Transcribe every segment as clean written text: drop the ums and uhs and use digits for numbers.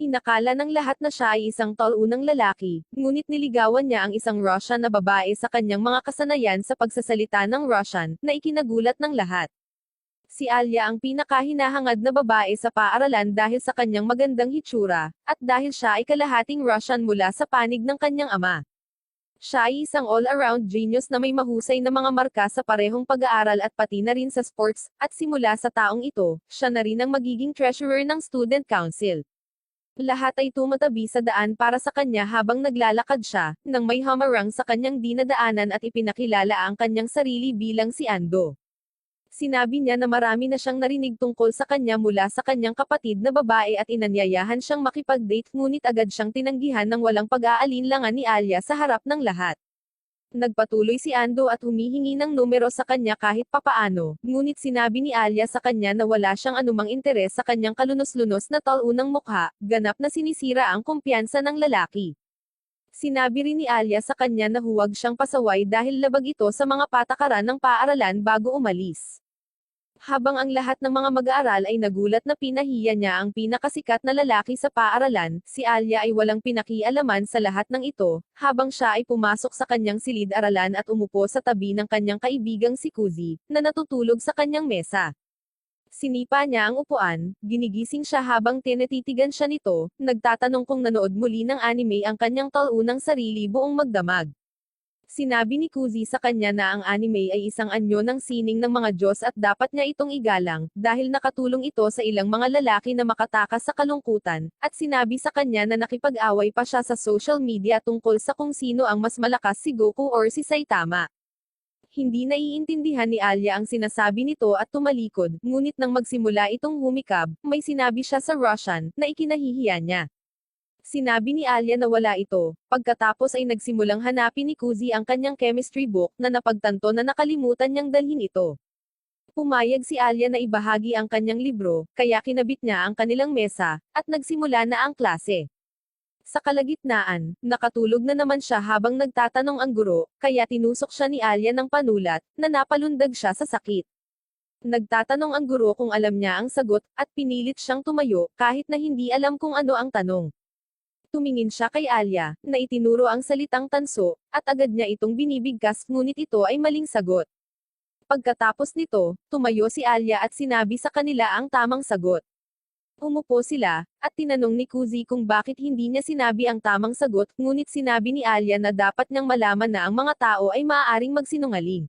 Inakala ng lahat na siya ay isang taunang lalaki, ngunit niligawan niya ang isang Russian na babae sa kanyang mga kasanayan sa pagsasalita ng Russian, na ikinagulat ng lahat. Si Alia ang pinakahinahangad na babae sa paaralan dahil sa kanyang magandang hitsura, at dahil siya ay kalahating Russian mula sa panig ng kanyang ama. Siya ay isang all-around genius na may mahusay na mga marka sa parehong pag-aaral at pati na rin sa sports, at simula sa taong ito, siya na rin ang magiging treasurer ng student council. Lahat ay tumatabi sa daan para sa kanya habang naglalakad siya, nang may hamarang sa kanyang dinadaanan at ipinakilala ang kanyang sarili bilang si Ando. Sinabi niya na marami na siyang narinig tungkol sa kanya mula sa kanyang kapatid na babae at inanyayahan siyang makipag-date ngunit agad siyang tinanggihan ng walang pag-aalinlangan ni Alia sa harap ng lahat. Nagpatuloy si Ando at humihingi ng numero sa kanya kahit papaano, ngunit sinabi ni Alia sa kanya na wala siyang anumang interes sa kanyang kalunos-lunos na taunang mukha, ganap na sinisira ang kumpiyansa ng lalaki. Sinabi rin ni Alia sa kanya na huwag siyang pasaway dahil labag ito sa mga patakaran ng paaralan bago umalis. Habang ang lahat ng mga mag-aaral ay nagulat na pinahiya niya ang pinakasikat na lalaki sa paaralan, si Alia ay walang pinakialaman sa lahat ng ito, habang siya ay pumasok sa kanyang silid-aralan at umupo sa tabi ng kanyang kaibigang si Kuzi, na natutulog sa kanyang mesa. Sinipa niya ang upuan, ginigising siya habang tinititigan siya nito, nagtatanong kung nanood muli ng anime ang kanyang taunang sarili buong magdamag. Sinabi ni Kuzi sa kanya na ang anime ay isang anyo ng sining ng mga Diyos at dapat niya itong igalang, dahil nakatulong ito sa ilang mga lalaki na makatakas sa kalungkutan, at sinabi sa kanya na nakipag-away pa siya sa social media tungkol sa kung sino ang mas malakas, si Goku or si Saitama. Hindi naiintindihan ni Alia ang sinasabi nito at tumalikod, ngunit nang magsimula itong humikab, may sinabi siya sa Russian, na ikinahihiya niya. Sinabi ni Alia na wala ito, pagkatapos ay nagsimulang hanapin ni Kuzi ang kanyang chemistry book na napagtanto na nakalimutan niyang dalhin ito. Pumayag si Alia na ibahagi ang kanyang libro, kaya kinabit niya ang kanilang mesa, at nagsimula na ang klase. Sa kalagitnaan, nakatulog na naman siya habang nagtatanong ang guro, kaya tinusok siya ni Alia ng panulat, na napalundag siya sa sakit. Nagtatanong ang guro kung alam niya ang sagot, at pinilit siyang tumayo, kahit na hindi alam kung ano ang tanong. Tumingin siya kay Alia, na itinuro ang salitang tanso, at agad niya itong binibigkas, ngunit ito ay maling sagot. Pagkatapos nito, tumayo si Alia at sinabi sa kanila ang tamang sagot. Umupo sila, at tinanong ni Kuzi kung bakit hindi niya sinabi ang tamang sagot, ngunit sinabi ni Alia na dapat niyang malaman na ang mga tao ay maaaring magsinungaling.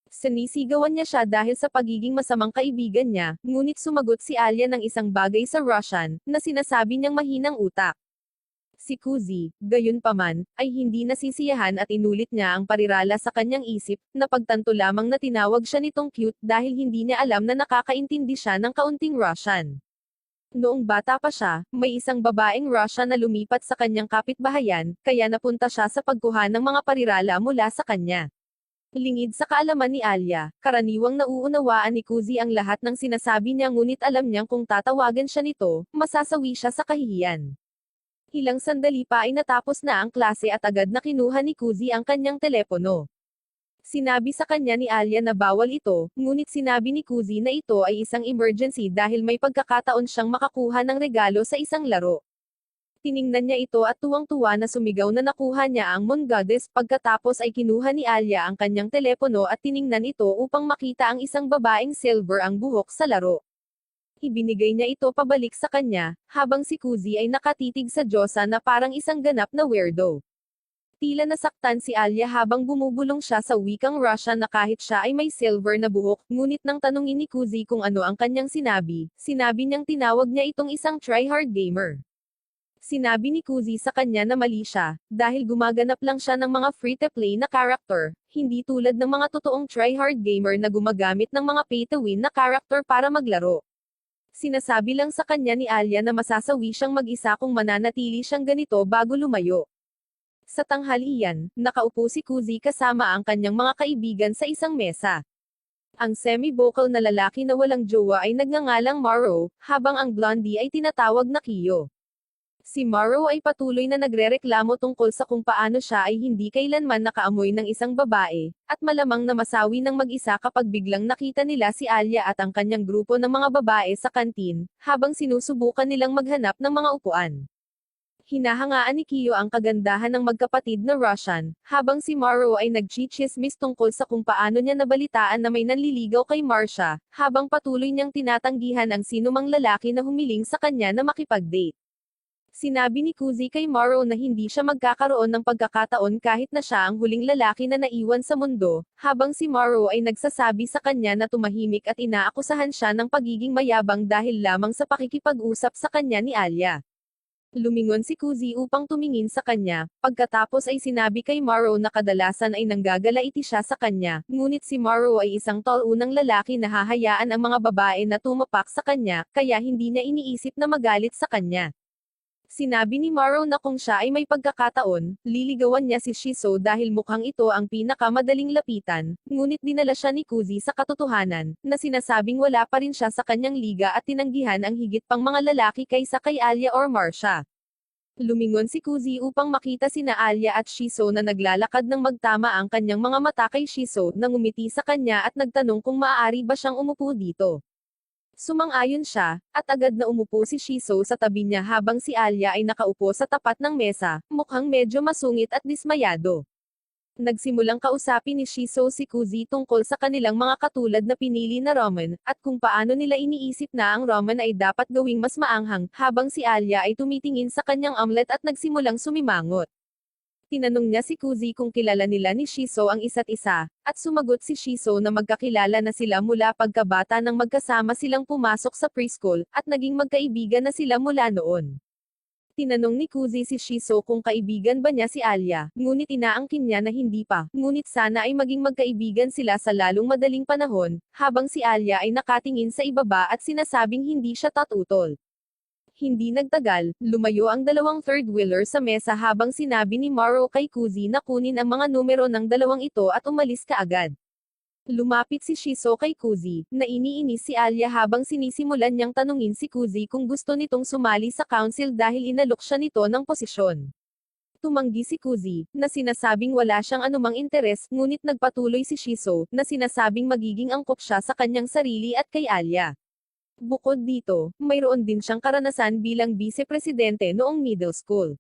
Sinisigawan niya siya dahil sa pagiging masamang kaibigan niya, ngunit sumagot si Alia ng isang bagay sa Russian, na sinasabi niyang mahinang utak. Si Kuzi, gayunpaman, ay hindi nasisiyahan at inulit niya ang parirala sa kanyang isip, na pagtanto lamang na tinawag siya nitong cute dahil hindi niya alam na nakakaintindi siya ng kaunting Russian. Noong bata pa siya, may isang babaeng Russian na lumipat sa kanyang kapitbahayan, kaya napunta siya sa pagkuha ng mga parirala mula sa kanya. Lingid sa kaalaman ni Alia, karaniwang nauunawaan ni Kuzi ang lahat ng sinasabi niya ngunit alam niyang kung tatawagan siya nito, masasawi siya sa kahihiyan. Ilang sandali pa ay natapos na ang klase at agad na kinuha ni Kuzi ang kanyang telepono. Sinabi sa kanya ni Alia na bawal ito, ngunit sinabi ni Kuzi na ito ay isang emergency dahil may pagkakataon siyang makakuha ng regalo sa isang laro. Tiningnan niya ito at tuwang-tuwa na sumigaw na nakuha niya ang Moon Goddess, pagkatapos ay kinuha ni Alia ang kanyang telepono at tiningnan ito upang makita ang isang babaeng silver ang buhok sa laro. Ibinigay niya ito pabalik sa kanya, habang si Kuzi ay nakatitig sa Diyosa na parang isang ganap na weirdo. Tila nasaktan si Alia habang bumubulong siya sa wikang Russian na kahit siya ay may silver na buhok, ngunit nang tanungin ni Kuzi kung ano ang kanyang sinabi niyang tinawag niya itong isang try-hard gamer. Sinabi ni Kuzi sa kanya na mali siya, dahil gumaganap lang siya ng mga free-to-play na character, hindi tulad ng mga totoong try-hard gamer na gumagamit ng mga pay-to-win na character para maglaro. Sinasabi lang sa kanya ni Alia na masasawi siyang mag-isa kung mananatili siyang ganito bago lumayo. Sa tanghalian, nakaupo si Kuzi kasama ang kanyang mga kaibigan sa isang mesa. Ang semi-vocal na lalaki na walang jowa ay nagngangalang Maro, habang ang blondie ay tinatawag na Kiyo. Si Morrow ay patuloy na nagrereklamo tungkol sa kung paano siya ay hindi kailanman nakaamoy ng isang babae, at malamang na masawi ng mag-isa kapag biglang nakita nila si Alia at ang kanyang grupo ng mga babae sa kantin, habang sinusubukan nilang maghanap ng mga upuan. Hinahangaan ni Kiyo ang kagandahan ng magkapatid na Russian, habang si Morrow ay nagchichismis tungkol sa kung paano niya nabalitaan na may nanliligaw kay Marcia, habang patuloy niyang tinatanggihan ang sinumang lalaki na humiling sa kanya na makipag-date. Sinabi ni Kuzi kay Morrow na hindi siya magkakaroon ng pagkakataon kahit na siya ang huling lalaki na naiwan sa mundo, habang si Morrow ay nagsasabi sa kanya na tumahimik at inaakusahan siya ng pagiging mayabang dahil lamang sa pakikipag-usap sa kanya ni Alia. Lumingon si Kuzi upang tumingin sa kanya, pagkatapos ay sinabi kay Morrow na kadalasan ay nanggagalaiti siya sa kanya, ngunit si Morrow ay isang tol-unang lalaki na hahayaan ang mga babae na tumapak sa kanya, kaya hindi niya iniisip na magalit sa kanya. Sinabi ni Morrow na kung siya ay may pagkakataon, liligawan niya si Shiso dahil mukhang ito ang pinakamadaling lapitan, ngunit dinala siya ni Kuzi sa katotohanan, na sinasabing wala pa rin siya sa kanyang liga at tinanggihan ang higit pang mga lalaki kaysa kay Alia or Marcia. Lumingon si Kuzi upang makita sina Alia at Shiso na naglalakad ng magtama ang kanyang mga mata kay Shiso na ngumiti sa kanya at nagtanong kung maaari ba siyang umupo dito. Sumang-ayon siya, at agad na umupo si Shiso sa tabi niya habang si Alia ay nakaupo sa tapat ng mesa, mukhang medyo masungit at dismayado. Nagsimulang kausapin ni Shiso si Kuzi tungkol sa kanilang mga katulad na pinili na ramen, at kung paano nila iniisip na ang ramen ay dapat gawing mas maanghang, habang si Alia ay tumitingin sa kanyang omelet at nagsimulang sumimangot. Tinanong niya si Kuzi kung kilala nila ni Shiso ang isa't isa, at sumagot si Shiso na magkakilala na sila mula pagkabata nang magkasama silang pumasok sa preschool, at naging magkaibigan na sila mula noon. Tinanong ni Kuzi si Shiso kung kaibigan ba niya si Alia, ngunit inaangkin niya na hindi pa, ngunit sana ay maging magkaibigan sila sa lalong madaling panahon, habang si Alia ay nakatingin sa ibaba at sinasabing hindi siya tatutol. Hindi nagtagal, lumayo ang dalawang third-wheeler sa mesa habang sinabi ni Morrow kay Kuzi na kunin ang mga numero ng dalawang ito at umalis kaagad. Lumapit si Shiso kay Kuzi, na iniinis si Alia habang sinisimulan niyang tanungin si Kuzi kung gusto nitong sumali sa council dahil inalok siya nito ng posisyon. Tumanggi si Kuzi, na sinasabing wala siyang anumang interes, ngunit nagpatuloy si Shiso, na sinasabing magiging angkop siya sa kanyang sarili at kay Alia. Bukod dito, mayroon din siyang karanasan bilang vice-presidente noong middle school.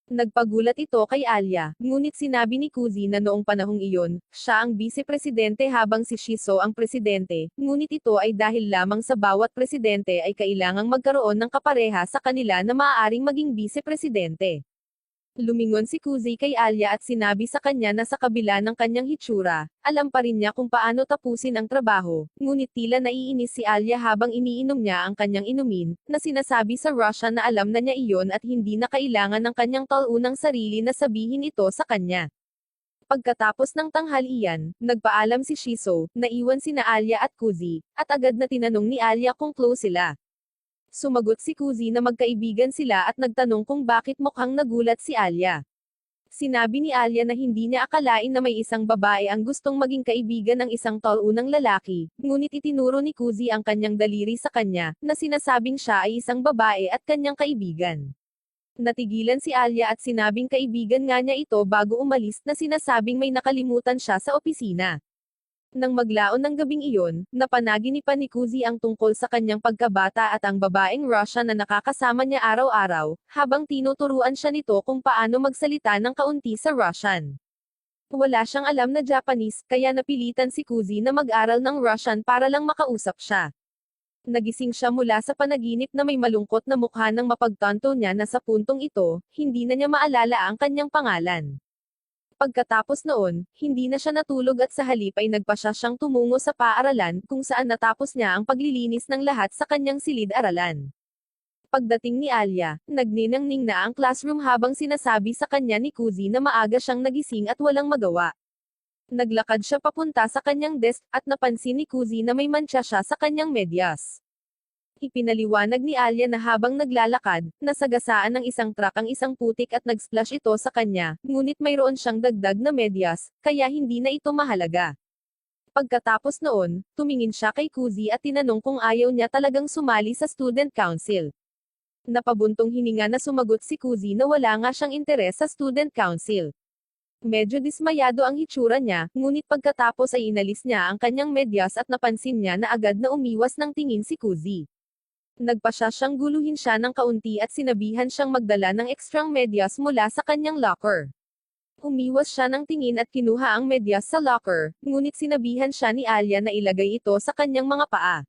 Nagpagulat ito kay Alia, ngunit sinabi ni Kuzi na noong panahong iyon, siya ang vice-presidente habang si Shiso ang presidente, ngunit ito ay dahil lamang sa bawat presidente ay kailangang magkaroon ng kapareha sa kanila na maaaring maging vice-presidente. Lumingon si Kuzi kay Alia at sinabi sa kanya na sa kabila ng kanyang hitsura, alam pa rin niya kung paano tapusin ang trabaho, ngunit tila naiinis si Alia habang iniinom niya ang kanyang inumin, na sinasabi sa Russia na alam na niya iyon at hindi na kailangan ng kanyang tol-unang sarili na sabihin ito sa kanya. Pagkatapos ng tanghalian, nagpaalam si Shiso, naiwan sina Alia at Kuzi, at agad na tinanong ni Alia kung close sila. Sumagot si Kuzi na magkaibigan sila at nagtanong kung bakit mukhang nagulat si Alia. Sinabi ni Alia na hindi niya akalain na may isang babae ang gustong maging kaibigan ng isang tol-unang lalaki, ngunit itinuro ni Kuzi ang kanyang daliri sa kanya, na sinasabing siya ay isang babae at kanyang kaibigan. Natigilan si Alia at sinabing kaibigan nga niya ito bago umalis na sinasabing may nakalimutan siya sa opisina. Nang maglaon ng gabing iyon, napanaginipan ni Kuzi ang tungkol sa kanyang pagkabata at ang babaeng Russian na nakakasama niya araw-araw, habang tinuturuan siya nito kung paano magsalita ng kaunti sa Russian. Wala siyang alam na Japanese, kaya napilitan si Kuzi na mag-aral ng Russian para lang makausap siya. Nagising siya mula sa panaginip na may malungkot na mukha nang mapagtanto niya na sa puntong ito, hindi na niya maalala ang kanyang pangalan. Pagkatapos noon, hindi na siya natulog at sa halip ay nagpasya siyang tumungo sa paaralan, kung saan natapos niya ang paglilinis ng lahat sa kanyang silid-aralan. Pagdating ni Alia, nagniningning na ang classroom habang sinasabi sa kanya ni Kuzi na maaga siyang nagising at walang magawa. Naglakad siya papunta sa kanyang desk, at napansin ni Kuzi na may mantsa siya sa kanyang medyas. Ipinaliwanag ni Alia na habang naglalakad, nasagasaan ng isang truck ang isang putik at nag-splash ito sa kanya, ngunit mayroon siyang dagdag na medyas, kaya hindi na ito mahalaga. Pagkatapos noon, tumingin siya kay Kuzi at tinanong kung ayaw niya talagang sumali sa student council. Napabuntong hininga na sumagot si Kuzi na wala nga siyang interes sa student council. Medyo dismayado ang hitsura niya, ngunit pagkatapos ay inalis niya ang kanyang medyas at napansin niya na agad na umiwas ng tingin si Kuzi. Nagpasya siyang guluhin siya ng kaunti at sinabihan siyang magdala ng ekstrang medyas mula sa kanyang locker. Umiwas siya ng tingin at kinuha ang medyas sa locker, ngunit sinabihan siya ni Alia na ilagay ito sa kanyang mga paa.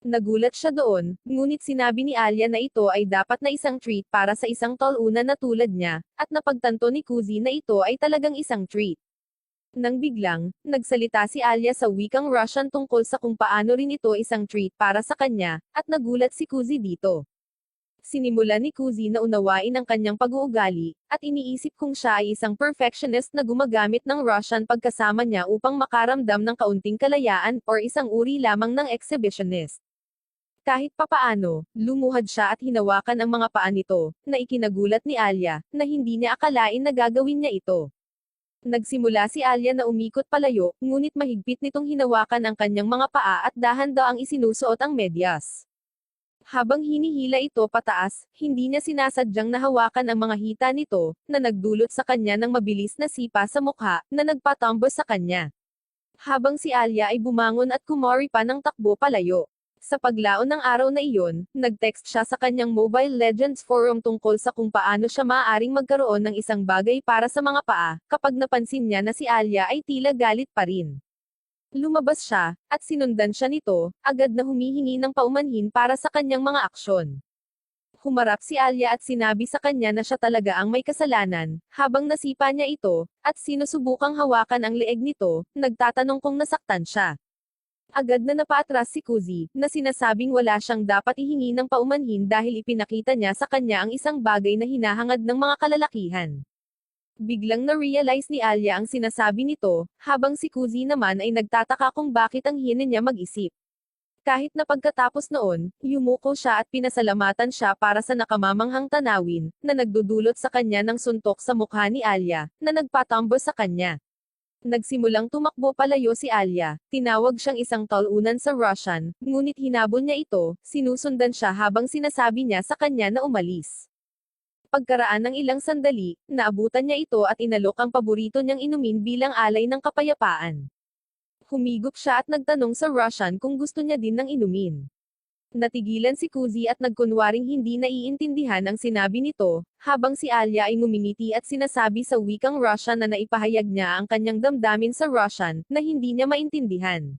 Nagulat siya doon, ngunit sinabi ni Alia na ito ay dapat na isang treat para sa isang tol-una na tulad niya, at napagtanto ni Kuzi na ito ay talagang isang treat. Nang biglang, nagsalita si Alia sa wikang Russian tungkol sa kung paano rin ito isang treat para sa kanya, at nagulat si Kuzi dito. Sinimula ni Kuzi na unawain ang kanyang pag-uugali, at iniisip kung siya ay isang perfectionist na gumagamit ng Russian pagkasama niya upang makaramdam ng kaunting kalayaan, or isang uri lamang ng exhibitionist. Kahit papaano, lumuhad siya at hinawakan ang mga paa nito, na ikinagulat ni Alia, na hindi niya akalain na gagawin niya ito. Nagsimula si Alia na umikot palayo, ngunit mahigpit nitong hinawakan ang kanyang mga paa at dahan-daang isinusuot ang medyas. Habang hinihila ito pataas, hindi niya sinasadyang nahawakan ang mga hita nito, na nagdulot sa kanya ng mabilis na sipa sa mukha, na nagpatambo sa kanya. Habang si Alia ay bumangon at kumori pa ng takbo palayo. Sa paglaon ng araw na iyon, nag-text siya sa kanyang Mobile Legends forum tungkol sa kung paano siya maaaring magkaroon ng isang bagay para sa mga paa, kapag napansin niya na si Alia ay tila galit pa rin. Lumabas siya, at sinundan siya nito, agad na humihingi ng paumanhin para sa kanyang mga aksyon. Humarap si Alia at sinabi sa kanya na siya talaga ang may kasalanan, habang nasipa niya ito, at sinusubukang hawakan ang leeg nito, nagtatanong kung nasaktan siya. Agad na napaatras si Kuzi, na sinasabing wala siyang dapat ihingi ng paumanhin dahil ipinakita niya sa kanya ang isang bagay na hinahangad ng mga kalalakihan. Biglang na-realize ni Alia ang sinasabi nito, habang si Kuzi naman ay nagtataka kung bakit ang hina niya mag-isip. Kahit na pagkatapos noon, yumuko siya at pinasalamatan siya para sa nakamamanghang tanawin, na nagdudulot sa kanya ng suntok sa mukha ni Alia, na nagpatambo sa kanya. Nagsimulang tumakbo palayo si Alia, tinawag siyang isang tol-unan sa Russian, ngunit hinabol niya ito, sinusundan siya habang sinasabi niya sa kanya na umalis. Pagkaraan ng ilang sandali, naabutan niya ito at inalok ang paborito niyang inumin bilang alay ng kapayapaan. Humigop siya at nagtanong sa Russian kung gusto niya din ng inumin. Natigilan si Kuzi at nagkunwaring hindi naiintindihan ang sinabi nito, habang si Alia ay ngumingiti at sinasabi sa wikang Russian na naipahayag niya ang kanyang damdamin sa Russian, na hindi niya maintindihan.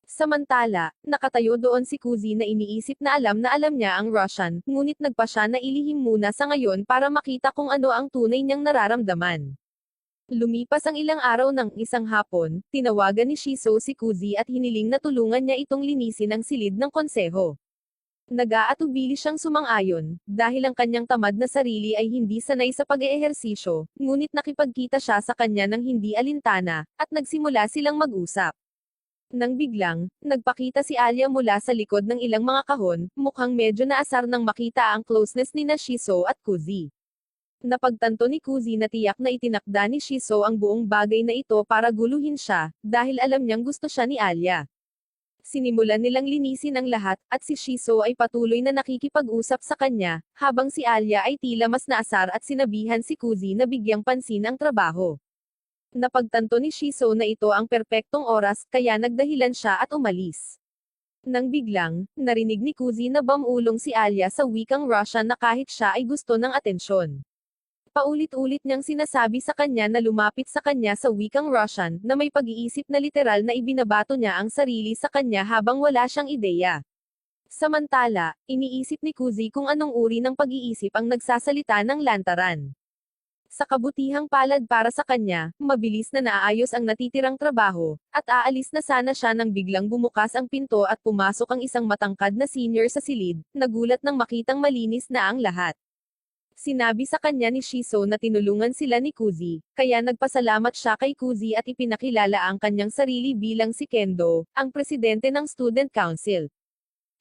Samantala, nakatayo doon si Kuzi na iniisip na alam niya ang Russian, ngunit nagpa siya na ilihim muna sa ngayon para makita kung ano ang tunay niyang nararamdaman. Lumipas ang ilang araw ng isang hapon, tinawagan ni Shiso si Kuzi at hiniling na tulungan niya itong linisin ang silid ng konseho. Nag-aatubili siyang sumang-ayon, dahil ang kanyang tamad na sarili ay hindi sanay sa pag-eehersisyo, ngunit nakipagkita siya sa kanya ng hindi alintana, at nagsimula silang mag-usap. Nang biglang, nagpakita si Alia mula sa likod ng ilang mga kahon, mukhang medyo naasar nang makita ang closeness ni Shiso at Kuzi. Napagtanto ni Kuzi na tiyak na itinakda ni Shiso ang buong bagay na ito para guluhin siya, dahil alam niyang gusto siya ni Alia. Sinimulan nilang linisin ang lahat, at si Shiso ay patuloy na nakikipag-usap sa kanya, habang si Alia ay tila mas naasar at sinabihan si Kuzi na bigyang pansin ang trabaho. Napagtanto ni Shiso na ito ang perpektong oras, kaya nagdahilan siya at umalis. Nang biglang, narinig ni Kuzi na bamulong si Alia sa wikang Russian na kahit siya ay gusto ng atensyon. Paulit-ulit niyang sinasabi sa kanya na lumapit sa kanya sa wikang Russian, na may pag-iisip na literal na ibinabato niya ang sarili sa kanya habang wala siyang ideya. Samantala, iniisip ni Kuzi kung anong uri ng pag-iisip ang nagsasalita ng lantaran. Sa kabutihang palad para sa kanya, mabilis na naayos ang natitirang trabaho, at aalis na sana siya nang biglang bumukas ang pinto at pumasok ang isang matangkad na senior sa silid, nagulat nang makitang malinis na ang lahat. Sinabi sa kanya ni Shiso na tinulungan sila ni Kuzi, kaya nagpasalamat siya kay Kuzi at ipinakilala ang kanyang sarili bilang si Kendo, ang presidente ng Student Council.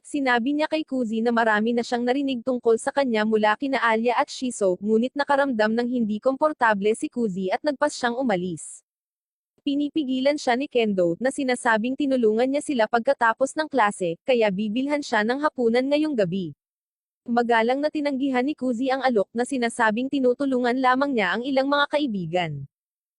Sinabi niya kay Kuzi na marami na siyang narinig tungkol sa kanya mula kina Alia at Shiso, ngunit nakaramdam ng hindi komportable si Kuzi at nagpas siyang umalis. Pinipigilan siya ni Kendo, na sinasabing tinulungan niya sila pagkatapos ng klase, kaya bibilhan siya ng hapunan ngayong gabi. Magalang na tinanggihan ni Kuzi ang alok na sinasabing tinutulungan lamang niya ang ilang mga kaibigan.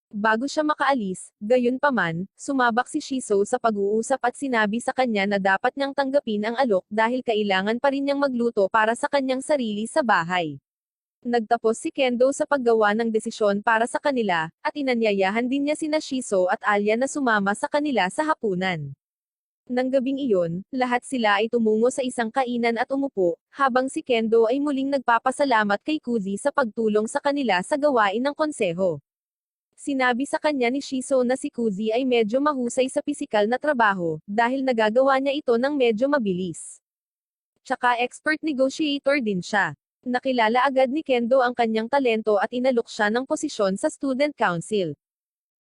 Bago siya makaalis, gayunpaman, sumabak si Shiso sa pag-uusap at sinabi sa kanya na dapat niyang tanggapin ang alok dahil kailangan pa rin niyang magluto para sa kanyang sarili sa bahay. Nagtapos si Kendo sa paggawa ng desisyon para sa kanila, at inanyayahan din niya sina Shiso at Alya na sumama sa kanila sa hapunan. Nang gabing iyon, lahat sila ay tumungo sa isang kainan at umupo, habang si Kendo ay muling nagpapasalamat kay Kuzi sa pagtulong sa kanila sa gawain ng konseho. Sinabi sa kanya ni Shiso na si Kuzi ay medyo mahusay sa pisikal na trabaho, dahil nagagawa niya ito ng medyo mabilis. Tsaka expert negotiator din siya. Nakilala agad ni Kendo ang kanyang talento at inalok siya ng posisyon sa student council.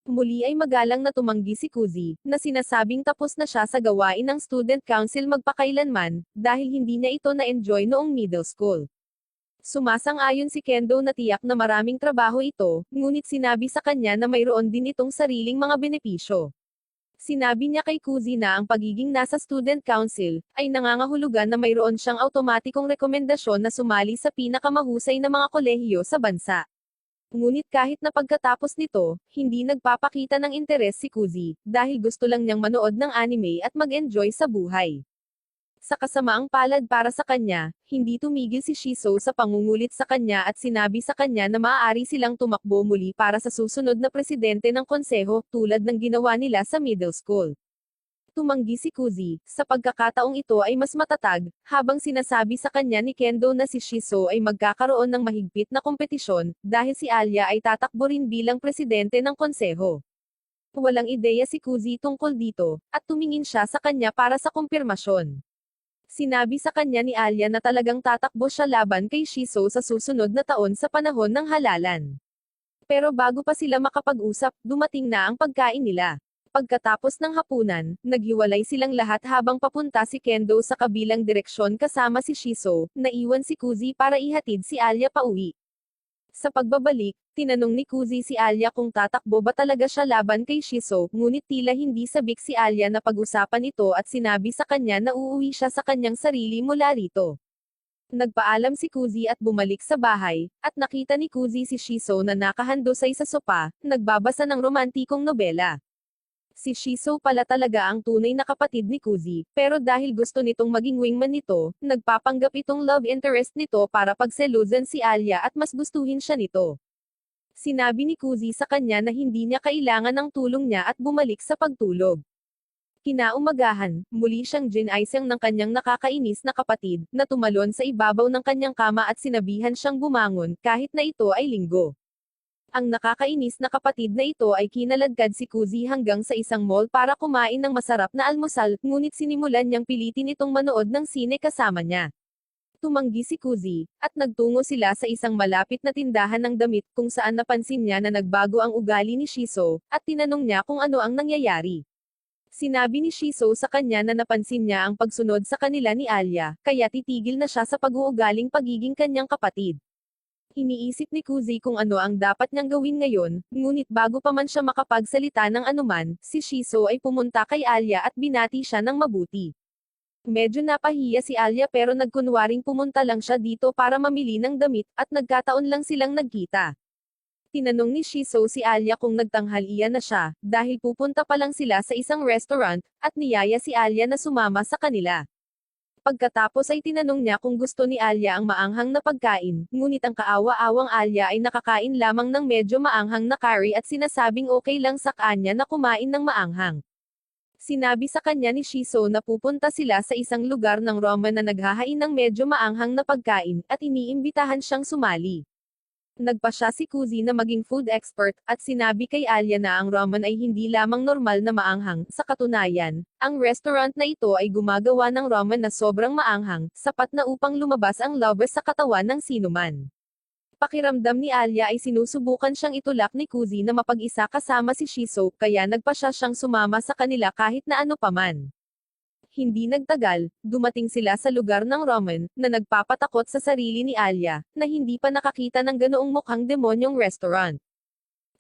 Muli ay magalang na tumanggi si Kuzi, na sinasabing tapos na siya sa gawain ng student council magpakailanman, dahil hindi niya ito na-enjoy noong middle school. Sumasang-ayon si Kendo na tiyak na maraming trabaho ito, ngunit sinabi sa kanya na mayroon din itong sariling mga benepisyo. Sinabi niya kay Kuzi na ang pagiging nasa student council, ay nangangahulugan na mayroon siyang automatikong rekomendasyon na sumali sa pinakamahusay na mga kolehiyo sa bansa. Ngunit kahit na pagkatapos nito, hindi nagpapakita ng interes si Kuzi, dahil gusto lang niyang manood ng anime at mag-enjoy sa buhay. Sa kasamaang palad para sa kanya, hindi tumigil si Shiso sa pangungulit sa kanya at sinabi sa kanya na maaari silang tumakbo muli para sa susunod na presidente ng konseho, tulad ng ginawa nila sa middle school. Tumanggi si Kuzi, sa pagkakataong ito ay mas matatag, habang sinasabi sa kanya ni Kendo na si Shiso ay magkakaroon ng mahigpit na kompetisyon, dahil si Alya ay tatakbo rin bilang presidente ng konseho. Walang ideya si Kuzi tungkol dito, at tumingin siya sa kanya para sa kumpirmasyon. Sinabi sa kanya ni Alya na talagang tatakbo siya laban kay Shiso sa susunod na taon sa panahon ng halalan. Pero bago pa sila makapag-usap, dumating na ang pagkain nila. Pagkatapos ng hapunan, naghiwalay silang lahat habang papunta si Kendo sa kabilang direksyon kasama si Shiso, naiwan si Kuzi para ihatid si Alya pauwi. Sa pagbabalik, tinanong ni Kuzi si Alya kung tatakbo ba talaga siya laban kay Shiso, ngunit tila hindi sabik si Alya na pag-usapan ito at sinabi sa kanya na uuwi siya sa kanyang sarili mula rito. Nagpaalam si Kuzi at bumalik sa bahay, at nakita ni Kuzi si Shiso na nakahandusay sa sopa, nagbabasa ng romantikong nobela. Si Shiso pala talaga ang tunay na kapatid ni Kuzi, pero dahil gusto nitong maging wingman nito, nagpapanggap itong love interest nito para pagselusan si Alya at mas gustuhin siya nito. Sinabi ni Kuzi sa kanya na hindi niya kailangan ng tulong niya at bumalik sa pagtulog. Kinaumagahan, muli siyang ginaisang ng kanyang nakakainis na kapatid, na tumalon sa ibabaw ng kanyang kama at sinabihan siyang bumangon, kahit na ito ay linggo. Ang nakakainis na kapatid na ito ay kinaladkad si Kuzi hanggang sa isang mall para kumain ng masarap na almusal, ngunit sinimulan niyang pilitin itong manood ng sine kasama niya. Tumanggi si Kuzi, at nagtungo sila sa isang malapit na tindahan ng damit kung saan napansin niya na nagbago ang ugali ni Shiso, at tinanong niya kung ano ang nangyayari. Sinabi ni Shiso sa kanya na napansin niya ang pagsunod sa kanila ni Alya, kaya titigil na siya sa pag-uugaling pagiging kanyang kapatid. Iniisip ni Kuzi kung ano ang dapat niyang gawin ngayon, ngunit bago pa man siya makapagsalita ng anuman, si Shiso ay pumunta kay Alya at binati siya ng mabuti. Medyo napahiya si Alya pero nagkunwaring pumunta lang siya dito para mamili ng damit, at nagkataon lang silang nagkita. Tinanong ni Shiso si Alya kung nagtanghalian na siya, dahil pupunta pa lang sila sa isang restaurant, at niyaya si Alya na sumama sa kanila. Pagkatapos ay tinanong niya kung gusto ni Alya ang maanghang na pagkain, ngunit ang kaawa-awang Alya ay nakakain lamang ng medyo maanghang na curry at sinasabing okay lang sa kanya na kumain ng maanghang. Sinabi sa kanya ni Shiso na pupunta sila sa isang lugar ng ramen na naghahain ng medyo maanghang na pagkain, at iniimbitahan siyang sumali. Nagpa siya si Kuzi na maging food expert, at sinabi kay Alya na ang ramen ay hindi lamang normal na maanghang, sa katunayan, ang restaurant na ito ay gumagawa ng ramen na sobrang maanghang, sapat na upang lumabas ang lobes sa katawan ng sinuman. Pakiramdam ni Alya ay sinusubukan siyang itulak ni Kuzi na mapag-isa kasama si Shiso, kaya nagpa siya siyang sumama sa kanila kahit na ano paman. Hindi nagtagal, dumating sila sa lugar ng ramen, na nagpapatakot sa sarili ni Alya, na hindi pa nakakita ng ganoong mukhang demonyong restaurant.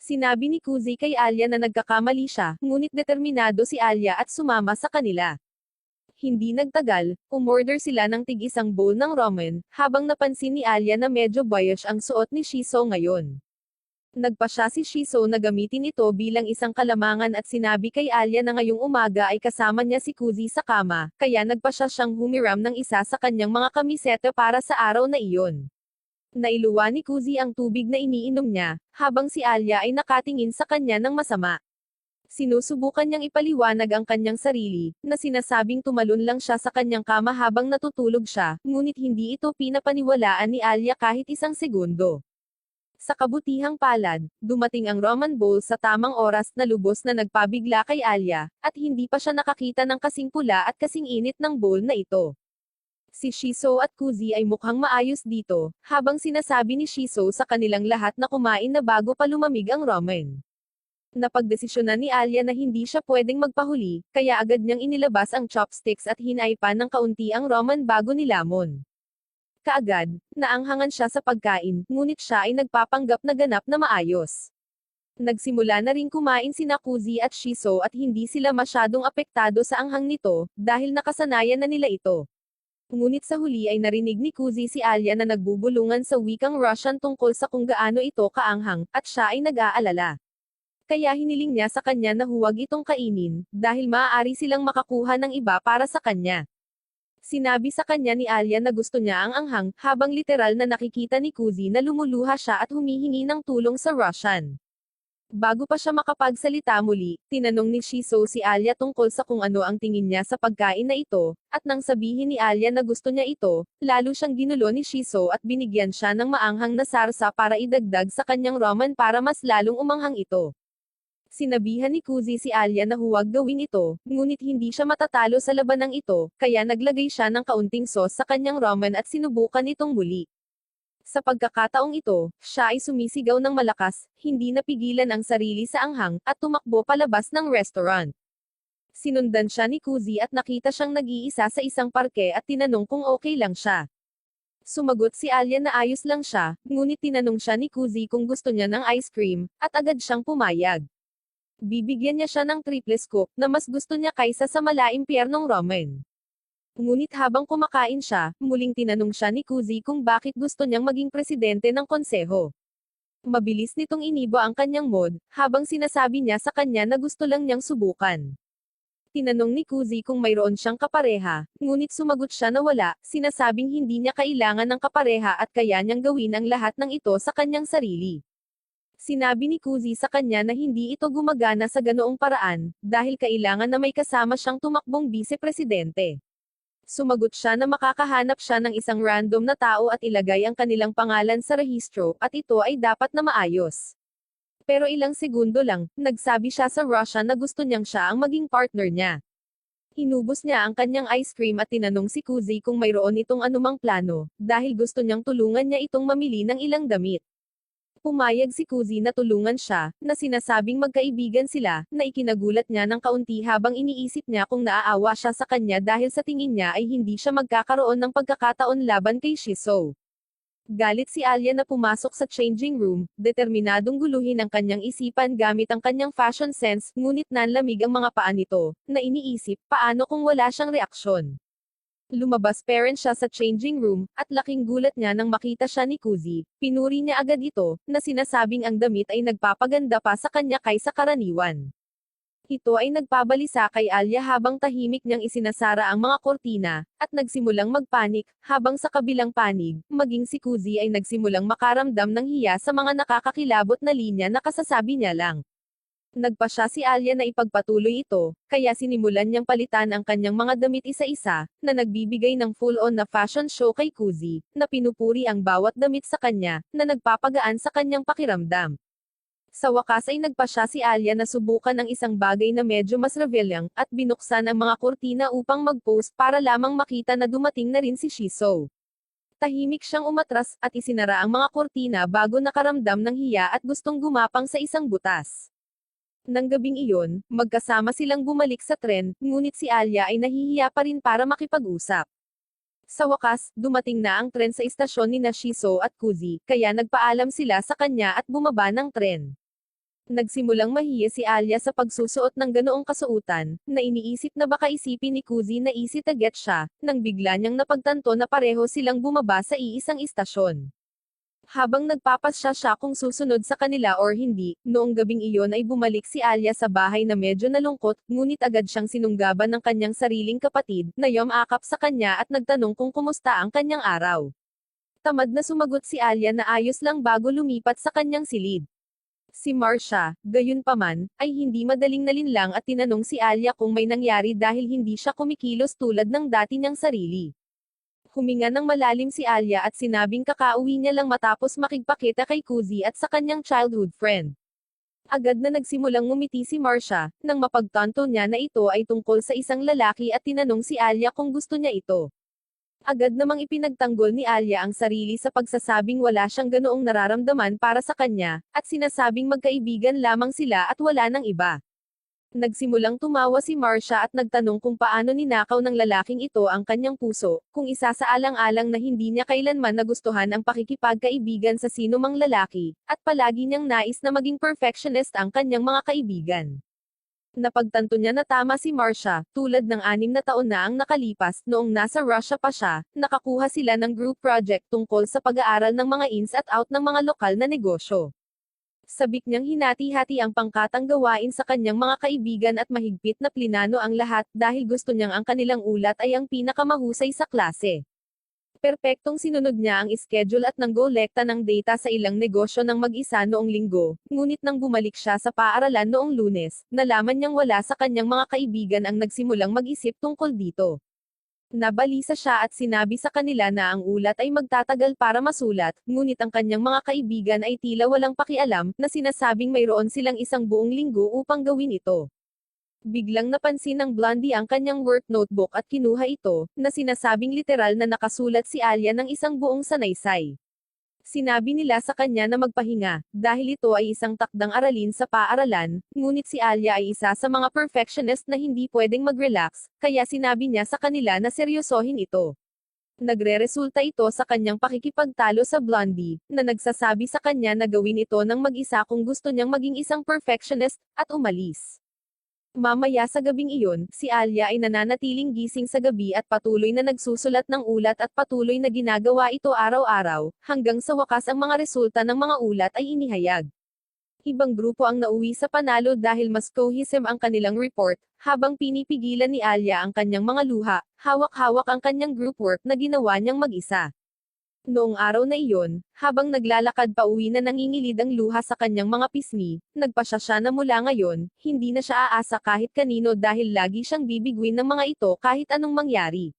Sinabi ni Kuzi kay Alya na nagkakamali siya, ngunit determinado si Alya at sumama sa kanila. Hindi nagtagal, umorder sila ng tig-isang bowl ng ramen, habang napansin ni Alia na medyo boyish ang suot ni Shiso ngayon. Nagpasya si Shiso na gamitin ito bilang isang kalamangan at sinabi kay Alia na ngayong umaga ay kasama niya si Kuzi sa kama, kaya nagpasya siyang humiram ng isa sa kanyang mga kamiseta para sa araw na iyon. Nailuwa ni Kuzi ang tubig na iniinom niya, habang si Alia ay nakatingin sa kanya ng masama. Sinusubukan niyang ipaliwanag ang kanyang sarili, na sinasabing tumalon lang siya sa kanyang kama habang natutulog siya, ngunit hindi ito pinapaniwalaan ni Alia kahit isang segundo. Sa kabutihang palad, dumating ang ramen bowl sa tamang oras na lubos na nagpabigla kay Alia, at hindi pa siya nakakita ng kasing pula at kasing init ng bowl na ito. Si Shiso at Kuzi ay mukhang maayos dito, habang sinasabi ni Shiso sa kanilang lahat na kumain na bago pa lumamig ang ramen. Napagdesisyonan ni Alia na hindi siya pwedeng magpahuli, kaya agad niyang inilabas ang chopsticks at hinaipan ng kaunti ang ramen bago nilamon. Kaagad, naanghangan siya sa pagkain, ngunit siya ay nagpapanggap na ganap na maayos. Nagsimula na rin kumain sina Kuzi at Shiso at hindi sila masyadong apektado sa anghang nito, dahil nakasanayan na nila ito. Ngunit sa huli ay narinig ni Kuzi si Alia na nagbubulungan sa wikang Russian tungkol sa kung gaano ito kaanghang, at siya ay nag-aalala. Kaya hiniling niya sa kanya na huwag itong kainin, dahil maaari silang makakuha ng iba para sa kanya. Sinabi sa kanya ni Alia na gusto niya ang anghang, habang literal na nakikita ni Kuzi na lumuluha siya at humihingi ng tulong sa Russian. Bago pa siya makapagsalita muli, tinanong ni Shiso si Alia tungkol sa kung ano ang tingin niya sa pagkain na ito, at nang sabihin ni Alia na gusto niya ito, lalo siyang ginulo ni Shiso at binigyan siya ng maanghang na sarsa para idagdag sa kanyang ramen para mas lalong umanghang ito. Sinabihan ni Kuzi si Alia na huwag gawin ito, ngunit hindi siya matatalo sa labanang ito, kaya naglagay siya ng kaunting sauce sa kanyang ramen at sinubukan itong muli. Sa pagkakataong ito, siya ay sumisigaw ng malakas, hindi napigilan ang sarili sa anghang, at tumakbo palabas ng restaurant. Sinundan siya ni Kuzi at nakita siyang nag-iisa sa isang parke at tinanong kung okay lang siya. Sumagot si Alia na ayos lang siya, ngunit tinanong siya ni Kuzi kung gusto niya ng ice cream, at agad siyang pumayag. Bibigyan niya siya ng triple scoop na mas gusto niya kaysa sa malaimpyernong ramen. Ngunit habang kumakain siya, muling tinanong siya ni Kuzi kung bakit gusto niyang maging presidente ng konseho. Mabilis nitong iniba ang kanyang mood, habang sinasabi niya sa kanya na gusto lang niyang subukan. Tinanong ni Kuzi kung mayroon siyang kapareha, ngunit sumagot siya na wala, sinasabing hindi niya kailangan ng kapareha at kaya niyang gawin ang lahat ng ito sa kanyang sarili. Sinabi ni Kuzi sa kanya na hindi ito gumagana sa ganoong paraan, dahil kailangan na may kasama siyang tumakbong bise-presidente. Sumagot siya na makakahanap siya ng isang random na tao at ilagay ang kanilang pangalan sa rehistro, at ito ay dapat na maayos. Pero ilang segundo lang, nagsabi siya sa Russia na gusto niyang siya ang maging partner niya. Inubos niya ang kanyang ice cream at tinanong si Kuzi kung mayroon itong anumang plano, dahil gusto niyang tulungan niya itong mamili ng ilang damit. Pumayag si Kuzi na tulungan siya, na sinasabing magkaibigan sila, na ikinagulat niya ng kaunti habang iniisip niya kung naaawa siya sa kanya dahil sa tingin niya ay hindi siya magkakaroon ng pagkakataon laban kay Shiso. Galit si Alia na pumasok sa changing room, determinadong guluhin ang kanyang isipan gamit ang kanyang fashion sense, ngunit nanlamig ang mga paa nito, na iniisip, paano kung wala siyang reaksyon. Lumabas parent siya sa changing room, at laking gulat niya nang makita siya ni Kuzi. Pinuri niya agad ito, na sinasabing ang damit ay nagpapaganda pa sa kanya kaysa karaniwan. Ito ay nagpabalisa kay Alia habang tahimik niyang isinasara ang mga kortina, at nagsimulang magpanik, habang sa kabilang panig, maging si Kuzi ay nagsimulang makaramdam ng hiya sa mga nakakakilabot na linya na kasasabi niya lang. Nagpasya si Alia na ipagpatuloy ito, kaya sinimulan niyang palitan ang kanyang mga damit isa-isa, na nagbibigay ng full-on na fashion show kay Kuzi, na pinupuri ang bawat damit sa kanya, na nagpapagaan sa kanyang pakiramdam. Sa wakas ay nagpasya si Alia na subukan ang isang bagay na medyo mas revealing, at binuksan ang mga kurtina upang mag-post para lamang makita na dumating na rin si Shiso. Tahimik siyang umatras, at isinara ang mga kurtina bago nakaramdam ng hiya at gustong gumapang sa isang butas. Nang gabing iyon, magkasama silang bumalik sa tren, ngunit si Alia ay nahihiya pa rin para makipag-usap. Sa wakas, dumating na ang tren sa istasyon ni Shiso at Kuzi, kaya nagpaalam sila sa kanya at bumaba ng tren. Nagsimulang mahiya si Alia sa pagsusuot ng ganoong kasuotan, na iniisip na baka isipin ni Kuzi na easy to get siya, nang bigla niyang napagtanto na pareho silang bumaba sa iisang istasyon. Habang nagpapasya siya kung susunod sa kanila or hindi, noong gabing iyon ay bumalik si Alia sa bahay na medyo nalungkot, ngunit agad siyang sinunggaban ng kanyang sariling kapatid, na yumakap sa kanya at nagtanong kung kumusta ang kanyang araw. Tamad na sumagot si Alia na ayos lang bago lumipat sa kanyang silid. Si Marcia, gayunpaman, ay hindi madaling nalinlang at tinanong si Alia kung may nangyari dahil hindi siya kumikilos tulad ng dati niyang sarili. Huminga ng malalim si Alia at sinabing kakauwi niya lang matapos makigpakita kay Kuzi at sa kanyang childhood friend. Agad na nagsimulang ngumiti si Marcia, nang mapagtanto niya na ito ay tungkol sa isang lalaki at tinanong si Alia kung gusto niya ito. Agad namang ipinagtanggol ni Alia ang sarili sa pagsasabing wala siyang ganoong nararamdaman para sa kanya, at sinasabing magkaibigan lamang sila at wala nang iba. Nagsimulang tumawa si Marcia at nagtanong kung paano ninakaw ng lalaking ito ang kanyang puso, kung isasaalang-alang na hindi niya kailanman nagustuhan ang pakikipagkaibigan sa sinumang lalaki, at palagi niyang nais na maging perfectionist ang kanyang mga kaibigan. Napagtanto niya na tama si Marcia, tulad ng 6 na taon na ang nakalipas, noong nasa Russia pa siya, nakakuha sila ng group project tungkol sa pag-aaral ng mga ins at out ng mga lokal na negosyo. Sabik niyang hinati-hati ang pangkatang gawain sa kanyang mga kaibigan at mahigpit na plinano ang lahat, dahil gusto niyang ang kanilang ulat ay ang pinakamahusay sa klase. Perpektong sinunod niya ang schedule at nanggolekta ng data sa ilang negosyo ng mag-isa noong linggo, ngunit nang bumalik siya sa paaralan noong Lunes, nalaman niyang wala sa kanyang mga kaibigan ang nagsimulang mag-isip tungkol dito. Nabalisa siya at sinabi sa kanila na ang ulat ay magtatagal para masulat, ngunit ang kanyang mga kaibigan ay tila walang pakialam, na sinasabing mayroon silang isang buong linggo upang gawin ito. Biglang napansin ng Blondie ang kanyang work notebook at kinuha ito, na sinasabing literal na nakasulat si Alia ng isang buong sanaysay. Sinabi nila sa kanya na magpahinga, dahil ito ay isang takdang aralin sa paaralan, ngunit si Alia ay isa sa mga perfectionist na hindi pwedeng mag-relax, kaya sinabi niya sa kanila na seryosohin ito. Nagre-resulta ito sa kanyang pakikipagtalo sa Blondie, na nagsasabi sa kanya na gawin ito ng mag-isa kung gusto niyang maging isang perfectionist, at umalis. Mamaya sa gabing iyon, si Alia ay nananatiling gising sa gabi at patuloy na nagsusulat ng ulat at patuloy na ginagawa ito araw-araw, hanggang sa wakas ang mga resulta ng mga ulat ay inihayag. Ibang grupo ang nauwi sa panalo dahil mas cohesive ang kanilang report, habang pinipigilan ni Alia ang kanyang mga luha, hawak-hawak ang kanyang group work na ginawa niyang mag-isa. Noong araw na iyon, habang naglalakad pa uwi na nangingilid ang luha sa kanyang mga pisngi, nagpasya siya na mula ngayon, hindi na siya aasa kahit kanino dahil lagi siyang bibiguin ng mga ito kahit anong mangyari.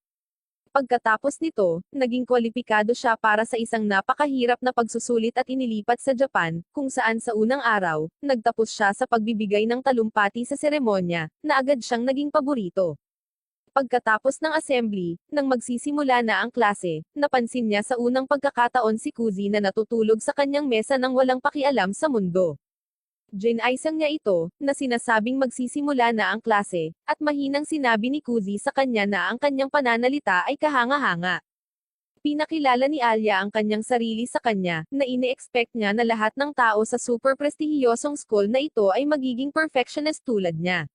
Pagkatapos nito, naging kwalipikado siya para sa isang napakahirap na pagsusulit at inilipat sa Japan, kung saan sa unang araw, nagtapos siya sa pagbibigay ng talumpati sa seremonya, na agad siyang naging paborito. Pagkatapos ng assembly, nang magsisimula na ang klase, napansin niya sa unang pagkakataon si Kuzi na natutulog sa kanyang mesa nang walang pakialam sa mundo. Ginaisang niya ito, na sinasabing magsisimula na ang klase, at mahinang sinabi ni Kuzi sa kanya na ang kanyang pananalita ay kahanga-hanga. Pinakilala ni Alia ang kanyang sarili sa kanya, na ine-expect niya na lahat ng tao sa super prestihiyosong school na ito ay magiging perfectionist tulad niya.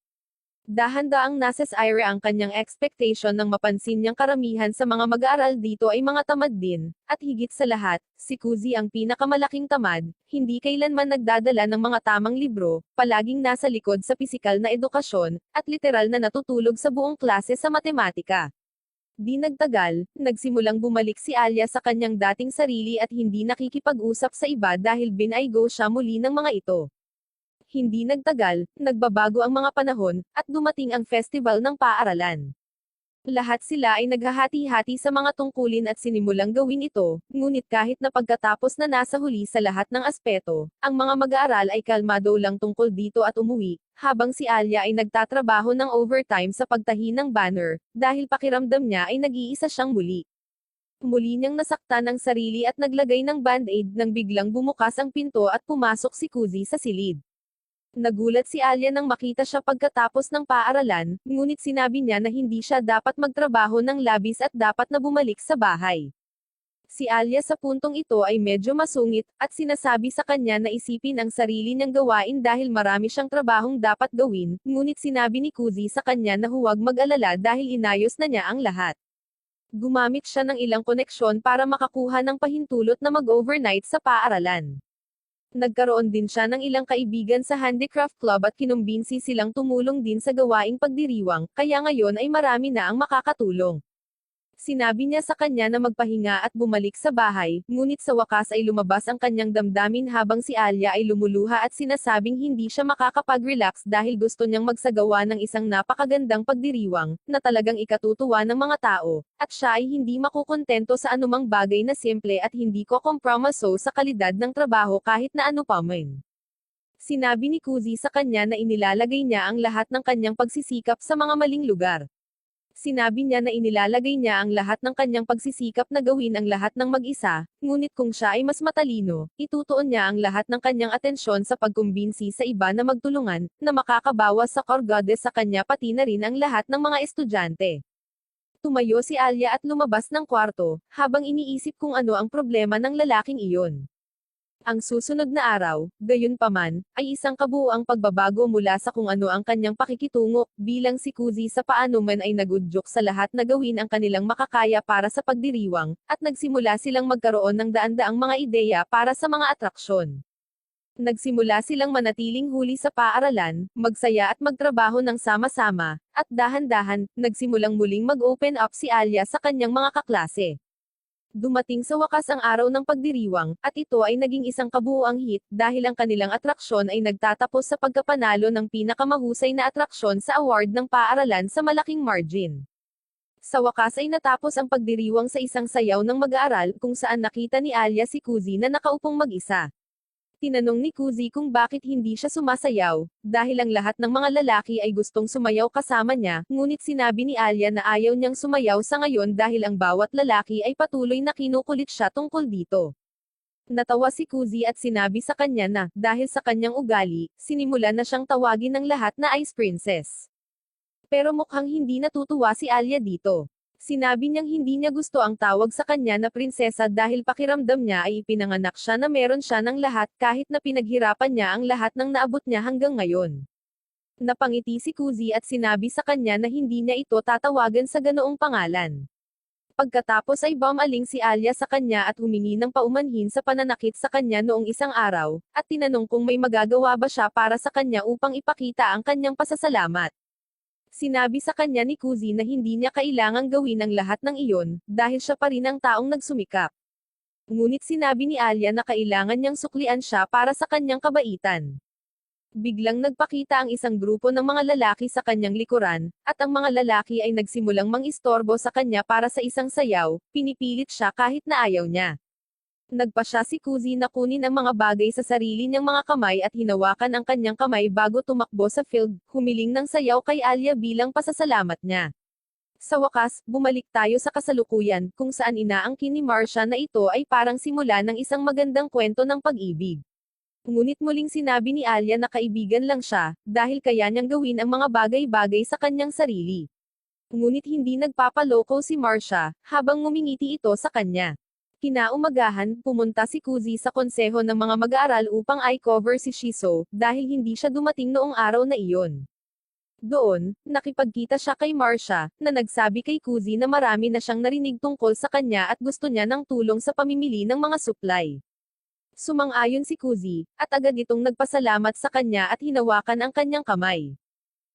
Dahan-daang nasa ire ang kanyang expectation nang mapansin niyang karamihan sa mga mag-aaral dito ay mga tamad din, at higit sa lahat, si Kuzi ang pinakamalaking tamad, hindi kailanman nagdadala ng mga tamang libro, palaging nasa likod sa pisikal na edukasyon, at literal na natutulog sa buong klase sa matematika. Di nagtagal, nagsimulang bumalik si Alia sa kanyang dating sarili at hindi nakikipag-usap sa iba dahil binaygo siya muli ng mga ito. Hindi nagtagal, nagbabago ang mga panahon, at dumating ang festival ng paaralan. Lahat sila ay naghahati-hati sa mga tungkulin at sinimulang gawin ito, ngunit kahit na pagkatapos na nasa huli sa lahat ng aspeto, ang mga mag-aaral ay kalmado lang tungkol dito at umuwi, habang si Alia ay nagtatrabaho ng overtime sa pagtahi ng banner, dahil pakiramdam niya ay nag-iisa siyang muli. Muli niyang nasaktan ang sarili at naglagay ng band-aid nang biglang bumukas ang pinto at pumasok si Kuzi sa silid. Nagulat si Alia nang makita siya pagkatapos ng paaralan, ngunit sinabi niya na hindi siya dapat magtrabaho ng labis at dapat na bumalik sa bahay. Si Alia sa puntong ito ay medyo masungit, at sinasabi sa kanya na isipin ang sarili niyang gawain dahil marami siyang trabahong dapat gawin, ngunit sinabi ni Kuzi sa kanya na huwag mag-alala dahil inayos na niya ang lahat. Gumamit siya ng ilang koneksyon para makakuha ng pahintulot na mag-overnight sa paaralan. Nagkaroon din siya ng ilang kaibigan sa handicraft club at kinumbinsi silang tumulong din sa gawaing pagdiriwang, kaya ngayon ay marami na ang makakatulong. Sinabi niya sa kanya na magpahinga at bumalik sa bahay, ngunit sa wakas ay lumabas ang kanyang damdamin habang si Alia ay lumuluha at sinasabing hindi siya makakapag-relax dahil gusto niyang magsagawa ng isang napakagandang pagdiriwang, na talagang ikatutuwa ng mga tao, at siya ay hindi makukontento sa anumang bagay na simple at hindi ko kompromiso sa kalidad ng trabaho kahit na ano pa man. Sinabi ni Kuzi sa kanya na inilalagay niya ang lahat ng kanyang pagsisikap sa mga maling lugar. Sinabi niya na inilalagay niya ang lahat ng kanyang pagsisikap na gawin ang lahat ng mag-isa, ngunit kung siya ay mas matalino, itutuon niya ang lahat ng kanyang atensyon sa pagkumbinsi sa iba na magtulungan, na makakabawas sa core goddess sa kanya pati na rin ang lahat ng mga estudyante. Tumayo si Alia at lumabas ng kwarto, habang iniisip kung ano ang problema ng lalaking iyon. Ang susunod na araw, gayunpaman, ay isang kabuuang pagbabago mula sa kung ano ang kanyang pakikitungo, bilang si Kuzi sa paano man ay nagudyok sa lahat na gawin ang kanilang makakaya para sa pagdiriwang, at nagsimula silang magkaroon ng daan-daang mga ideya para sa mga atraksyon. Nagsimula silang manatiling huli sa paaralan, magsaya at magtrabaho ng sama-sama, at dahan-dahan, nagsimulang muling mag-open up si Alia sa kanyang mga kaklase. Dumating sa wakas ang araw ng pagdiriwang, at ito ay naging isang kabuuang hit, dahil ang kanilang atraksyon ay nagtatapos sa pagkapanalo ng pinakamahusay na atraksyon sa award ng paaralan sa malaking margin. Sa wakas ay natapos ang pagdiriwang sa isang sayaw ng mag-aaral, kung saan nakita ni Alia si Kuzi na nakaupong mag-isa. Tinanong ni Kuzi kung bakit hindi siya sumasayaw, dahil ang lahat ng mga lalaki ay gustong sumayaw kasama niya, ngunit sinabi ni Alia na ayaw niyang sumayaw sa ngayon dahil ang bawat lalaki ay patuloy na kinukulit siya tungkol dito. Natawa si Kuzi at sinabi sa kanya na, dahil sa kanyang ugali, sinimula na siyang tawagin ng lahat na Ice Princess. Pero mukhang hindi natutuwa si Alia dito. Sinabi niyang hindi niya gusto ang tawag sa kanya na prinsesa dahil pakiramdam niya ay ipinanganak siya na meron siya ng lahat kahit na pinaghirapan niya ang lahat ng naabot niya hanggang ngayon. Napangiti si Kuzi at sinabi sa kanya na hindi niya ito tatawagan sa ganoong pangalan. Pagkatapos ay bumaling si Alia sa kanya at humingi ng paumanhin sa pananakit sa kanya noong isang araw, at tinanong kung may magagawa ba siya para sa kanya upang ipakita ang kanyang pasasalamat. Sinabi sa kanya ni Kuzi na hindi niya kailangang gawin ang lahat ng iyon, dahil siya pa rin ang taong nagsumikap. Ngunit sinabi ni Alia na kailangan niyang suklian siya para sa kanyang kabaitan. Biglang nagpakita ang isang grupo ng mga lalaki sa kanyang likuran, at ang mga lalaki ay nagsimulang mangistorbo sa kanya para sa isang sayaw, pinipilit siya kahit na ayaw niya. Nagpa siya si Kuzi na kunin ang mga bagay sa sarili niyang mga kamay at hinawakan ang kanyang kamay bago tumakbo sa field, humiling ng sayaw kay Alia bilang pasasalamat niya. Sa wakas, bumalik tayo sa kasalukuyan, kung saan inaangkin ni Marcia na ito ay parang simula ng isang magandang kwento ng pag-ibig. Ngunit muling sinabi ni Alia na kaibigan lang siya, dahil kaya niyang gawin ang mga bagay-bagay sa kanyang sarili. Ngunit hindi nagpapaloko si Marcia, habang ngumingiti ito sa kanya. Kinaumagahan, pumunta si Kuzi sa konseho ng mga mag-aaral upang i-cover si Shiso, dahil hindi siya dumating noong araw na iyon. Doon, nakipagkita siya kay Marcia, na nagsabi kay Kuzi na marami na siyang narinig tungkol sa kanya at gusto niya ng tulong sa pamimili ng mga supply. Sumang-ayon si Kuzi, at agad itong nagpasalamat sa kanya at hinawakan ang kanyang kamay.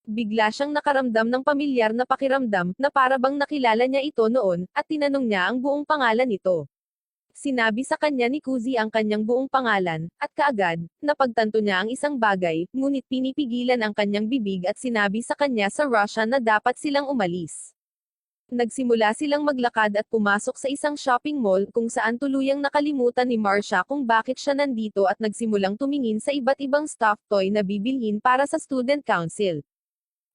Bigla siyang nakaramdam ng pamilyar na pakiramdam, na para bang nakilala niya ito noon, at tinanong niya ang buong pangalan nito. Sinabi sa kanya ni Kuzi ang kanyang buong pangalan, at kaagad, napagtanto niya ang isang bagay, ngunit pinipigilan ang kanyang bibig at sinabi sa kanya sa Russia na dapat silang umalis. Nagsimula silang maglakad at pumasok sa isang shopping mall kung saan tuluyang nakalimutan ni Marcia kung bakit siya nandito at nagsimulang tumingin sa iba't ibang stuffed toy na bibilhin para sa student council.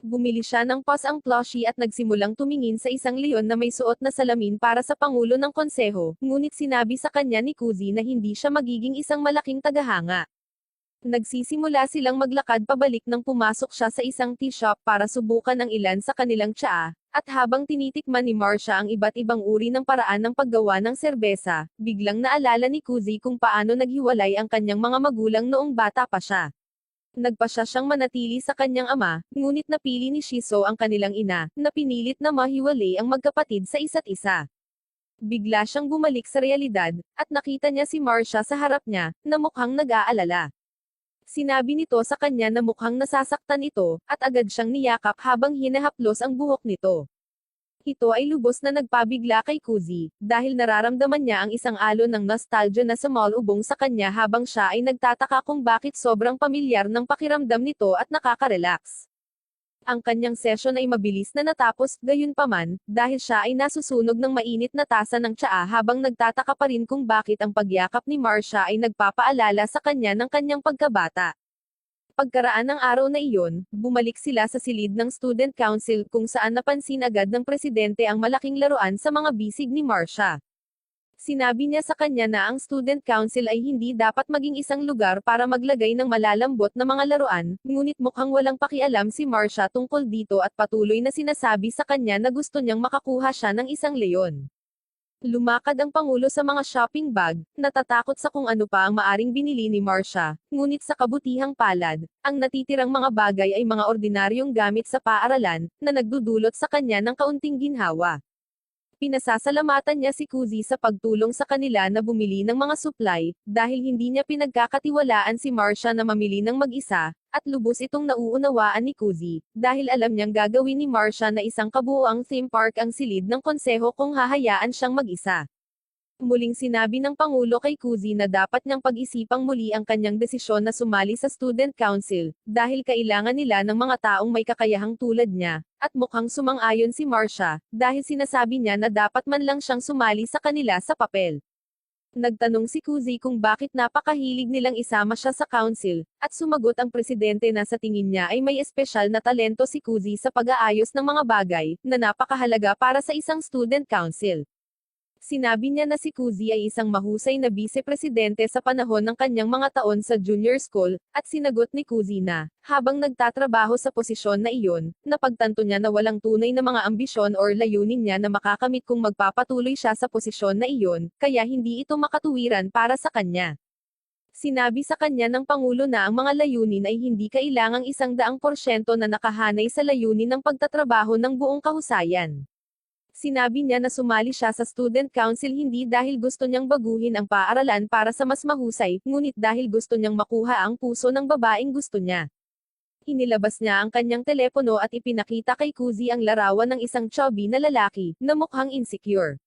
Bumili siya ng ang plushie at nagsimulang tumingin sa isang leon na may suot na salamin para sa pangulo ng konseho, ngunit sinabi sa kanya ni Kuzi na hindi siya magiging isang malaking tagahanga. Nagsisimula silang maglakad pabalik nang pumasok siya sa isang tea shop para subukan ang ilan sa kanilang tsaa, At habang tinitikman ni Marcia ang iba't ibang uri ng paraan ng paggawa ng serbesa, biglang naalala ni Kuzi kung paano naghiwalay ang kanyang mga magulang noong bata pa siya. Nagpasya siyang manatili sa kanyang ama, ngunit napili ni Shiso ang kanilang ina, na pinilit na mahiwalay ang magkapatid sa isa't isa. Bigla siyang bumalik sa realidad, at nakita niya si Marcia sa harap niya, na mukhang nag-aalala. Sinabi nito sa kanya na mukhang nasasaktan ito, at agad siyang niyakap habang hinahaplos ang buhok nito. Ito ay lubos na nagpabigla kay Kuzi, dahil nararamdaman niya ang isang alon ng nostalgia na sumalubong sa kanya habang siya ay nagtataka kung bakit sobrang pamilyar ng pakiramdam nito at nakaka-relax. Ang kanyang session ay mabilis na natapos, gayunpaman, dahil siya ay nasusunog ng mainit na tasa ng tsaa habang nagtataka pa rin kung bakit ang pagyakap ni Marcia ay nagpapaalala sa kanya ng kanyang pagkabata. Pagkaraan ng araw na iyon, bumalik sila sa silid ng student council kung saan napansin agad ng presidente ang malaking laruan sa mga bisig ni Marcia. Sinabi niya sa kanya na ang student council ay hindi dapat maging isang lugar para maglagay ng malalambot na mga laruan, ngunit mukhang walang pakialam si Marcia tungkol dito at patuloy na sinasabi sa kanya na gusto niyang makakuha siya ng isang leon. Lumakad ang Pangulo sa mga shopping bag, natatakot sa kung ano pa ang maaring binili ni Marcia, ngunit sa kabutihang palad, ang natitirang mga bagay ay mga ordinaryong gamit sa paaralan, na nagdudulot sa kanya ng kaunting ginhawa. Pinasasalamatan niya si Kuzi sa pagtulong sa kanila na bumili ng mga supply, dahil hindi niya pinagkakatiwalaan si Marcia na mamili ng mag-isa, at lubos itong nauunawaan ni Kuzi, dahil alam niyang gagawin ni Marcia na isang kabuoang theme park ang silid ng konseho kung hahayaan siyang mag-isa. Muling sinabi ng Pangulo kay Kuzi na dapat niyang pag-isipang muli ang kanyang desisyon na sumali sa Student Council, dahil kailangan nila ng mga taong may kakayahang tulad niya, at mukhang sumang-ayon si Marcia, dahil sinasabi niya na dapat man lang siyang sumali sa kanila sa papel. Nagtanong si Kuzi kung bakit napakahilig nilang isama siya sa council, at sumagot ang presidente na sa tingin niya ay may espesyal na talento si Kuzi sa pag-aayos ng mga bagay, na napakahalaga para sa isang student council. Sinabi niya na si Kuzi ay isang mahusay na vice-presidente sa panahon ng kanyang mga taon sa junior school, at sinagot ni Kuzi na, habang nagtatrabaho sa posisyon na iyon, napagtanto niya na walang tunay na mga ambisyon or layunin niya na makakamit kung magpapatuloy siya sa posisyon na iyon, kaya hindi ito makatuwiran para sa kanya. Sinabi sa kanya ng Pangulo na ang mga layunin ay hindi kailangang 100% na nakahanay sa layunin ng pagtatrabaho ng buong kahusayan. Sinabi niya na sumali siya sa Student Council hindi dahil gusto niyang baguhin ang paaralan para sa mas mahusay, ngunit dahil gusto niyang makuha ang puso ng babaeng gusto niya. Inilabas niya ang kanyang telepono at ipinakita kay Kuzi ang larawan ng isang chubby na lalaki, na mukhang insecure.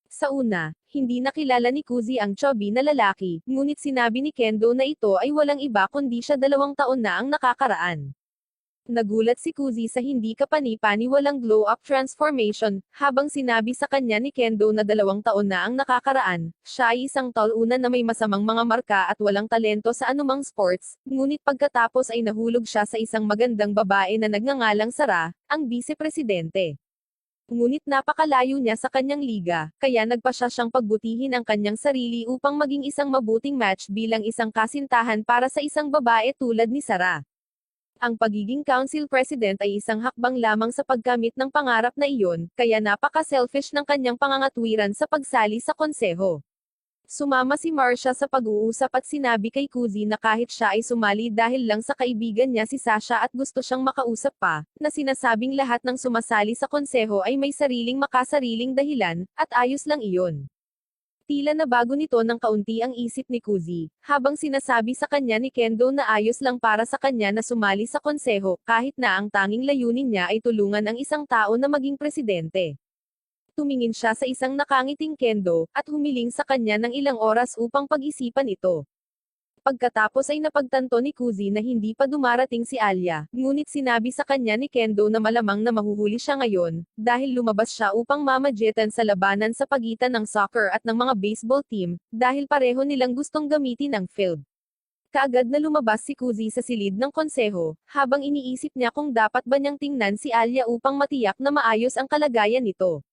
Sa una, hindi nakilala ni Kuzi ang chubby na lalaki, ngunit sinabi ni Kendo na ito ay walang iba kundi siya 2 taon na ang nakakaraan. Nagulat si Kuzi sa hindi kapani-paniwalang glow-up transformation, habang sinabi sa kanya ni Kendo na 2 taon na ang nakakaraan, siya ay isang talunan na may masamang mga marka at walang talento sa anumang sports, ngunit pagkatapos ay nahulog siya sa isang magandang babae na nagngangalang Sara, ang vice-presidente. Ngunit napakalayo niya sa kanyang liga, kaya nagpasya siyang pagbutihin ang kanyang sarili upang maging isang mabuting match bilang isang kasintahan para sa isang babae tulad ni Sara. Ang pagiging council president ay isang hakbang lamang sa pagkamit ng pangarap na iyon, kaya napaka-selfish ng kanyang pangangatwiran sa pagsali sa konseho. Sumama si Marcia sa pag-uusap at sinabi kay Kuzi na kahit siya ay sumali dahil lang sa kaibigan niya si Sasha at gusto siyang makausap pa, na sinasabing lahat ng sumasali sa konseho ay may sariling makasariling dahilan, at ayos lang iyon. Tila na bago nito ng kaunti ang isip ni Kuzi, habang sinasabi sa kanya ni Kendo na ayos lang para sa kanya na sumali sa konseho, kahit na ang tanging layunin niya ay tulungan ang isang tao na maging presidente. Tumingin siya sa isang nakangiting Kendo, at humiling sa kanya ng ilang oras upang pag-isipan ito. Pagkatapos ay napagtanto ni Kuzi na hindi pa dumarating si Alia, ngunit sinabi sa kanya ni Kendo na malamang na mahuhuli siya ngayon, dahil lumabas siya upang mamadyetan sa labanan sa pagitan ng soccer at ng mga baseball team, dahil pareho nilang gustong gamitin ang field. Kaagad na lumabas si Kuzi sa silid ng konseho, habang iniisip niya kung dapat ba niyang tingnan si Alia upang matiyak na maayos ang kalagayan nito.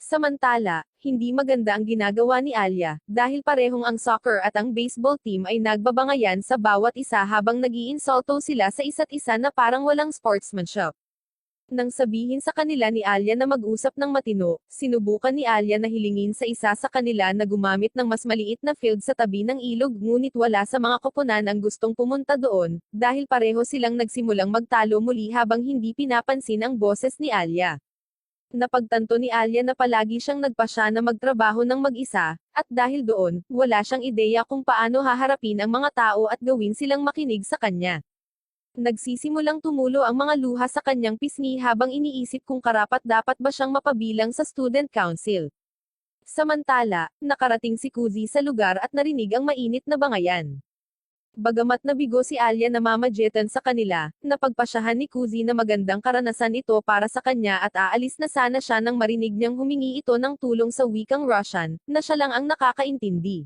Samantala, hindi maganda ang ginagawa ni Alia, dahil parehong ang soccer at ang baseball team ay nagbabangayan sa bawat isa habang nag-iinsulto sila sa isa't isa na parang walang sportsmanship. Nang sabihin sa kanila ni Alya na mag-usap ng matino, sinubukan ni Alya na hilingin sa isa sa kanila na gumamit ng mas maliit na field sa tabi ng ilog ngunit wala sa mga koponan ang gustong pumunta doon, dahil pareho silang nagsimulang magtalo muli habang hindi pinapansin ang boses ni Alya. Napagtanto ni Alya na palagi siyang nagpasya na magtrabaho ng mag-isa, at dahil doon, wala siyang ideya kung paano haharapin ang mga tao at gawin silang makinig sa kanya. Nagsisimulang tumulo ang mga luha sa kanyang pisngi habang iniisip kung karapat-dapat ba siyang mapabilang sa student council. Samantala, nakarating si Kuzi sa lugar at narinig ang mainit na bangayan. Bagamat nabigo si Alya na mamajetan sa kanila, napagpasyahan ni Kuzi na magandang karanasan ito para sa kanya at aalis na sana siya nang marinig niyang humingi ito ng tulong sa wikang Russian, na siya lang ang nakakaintindi.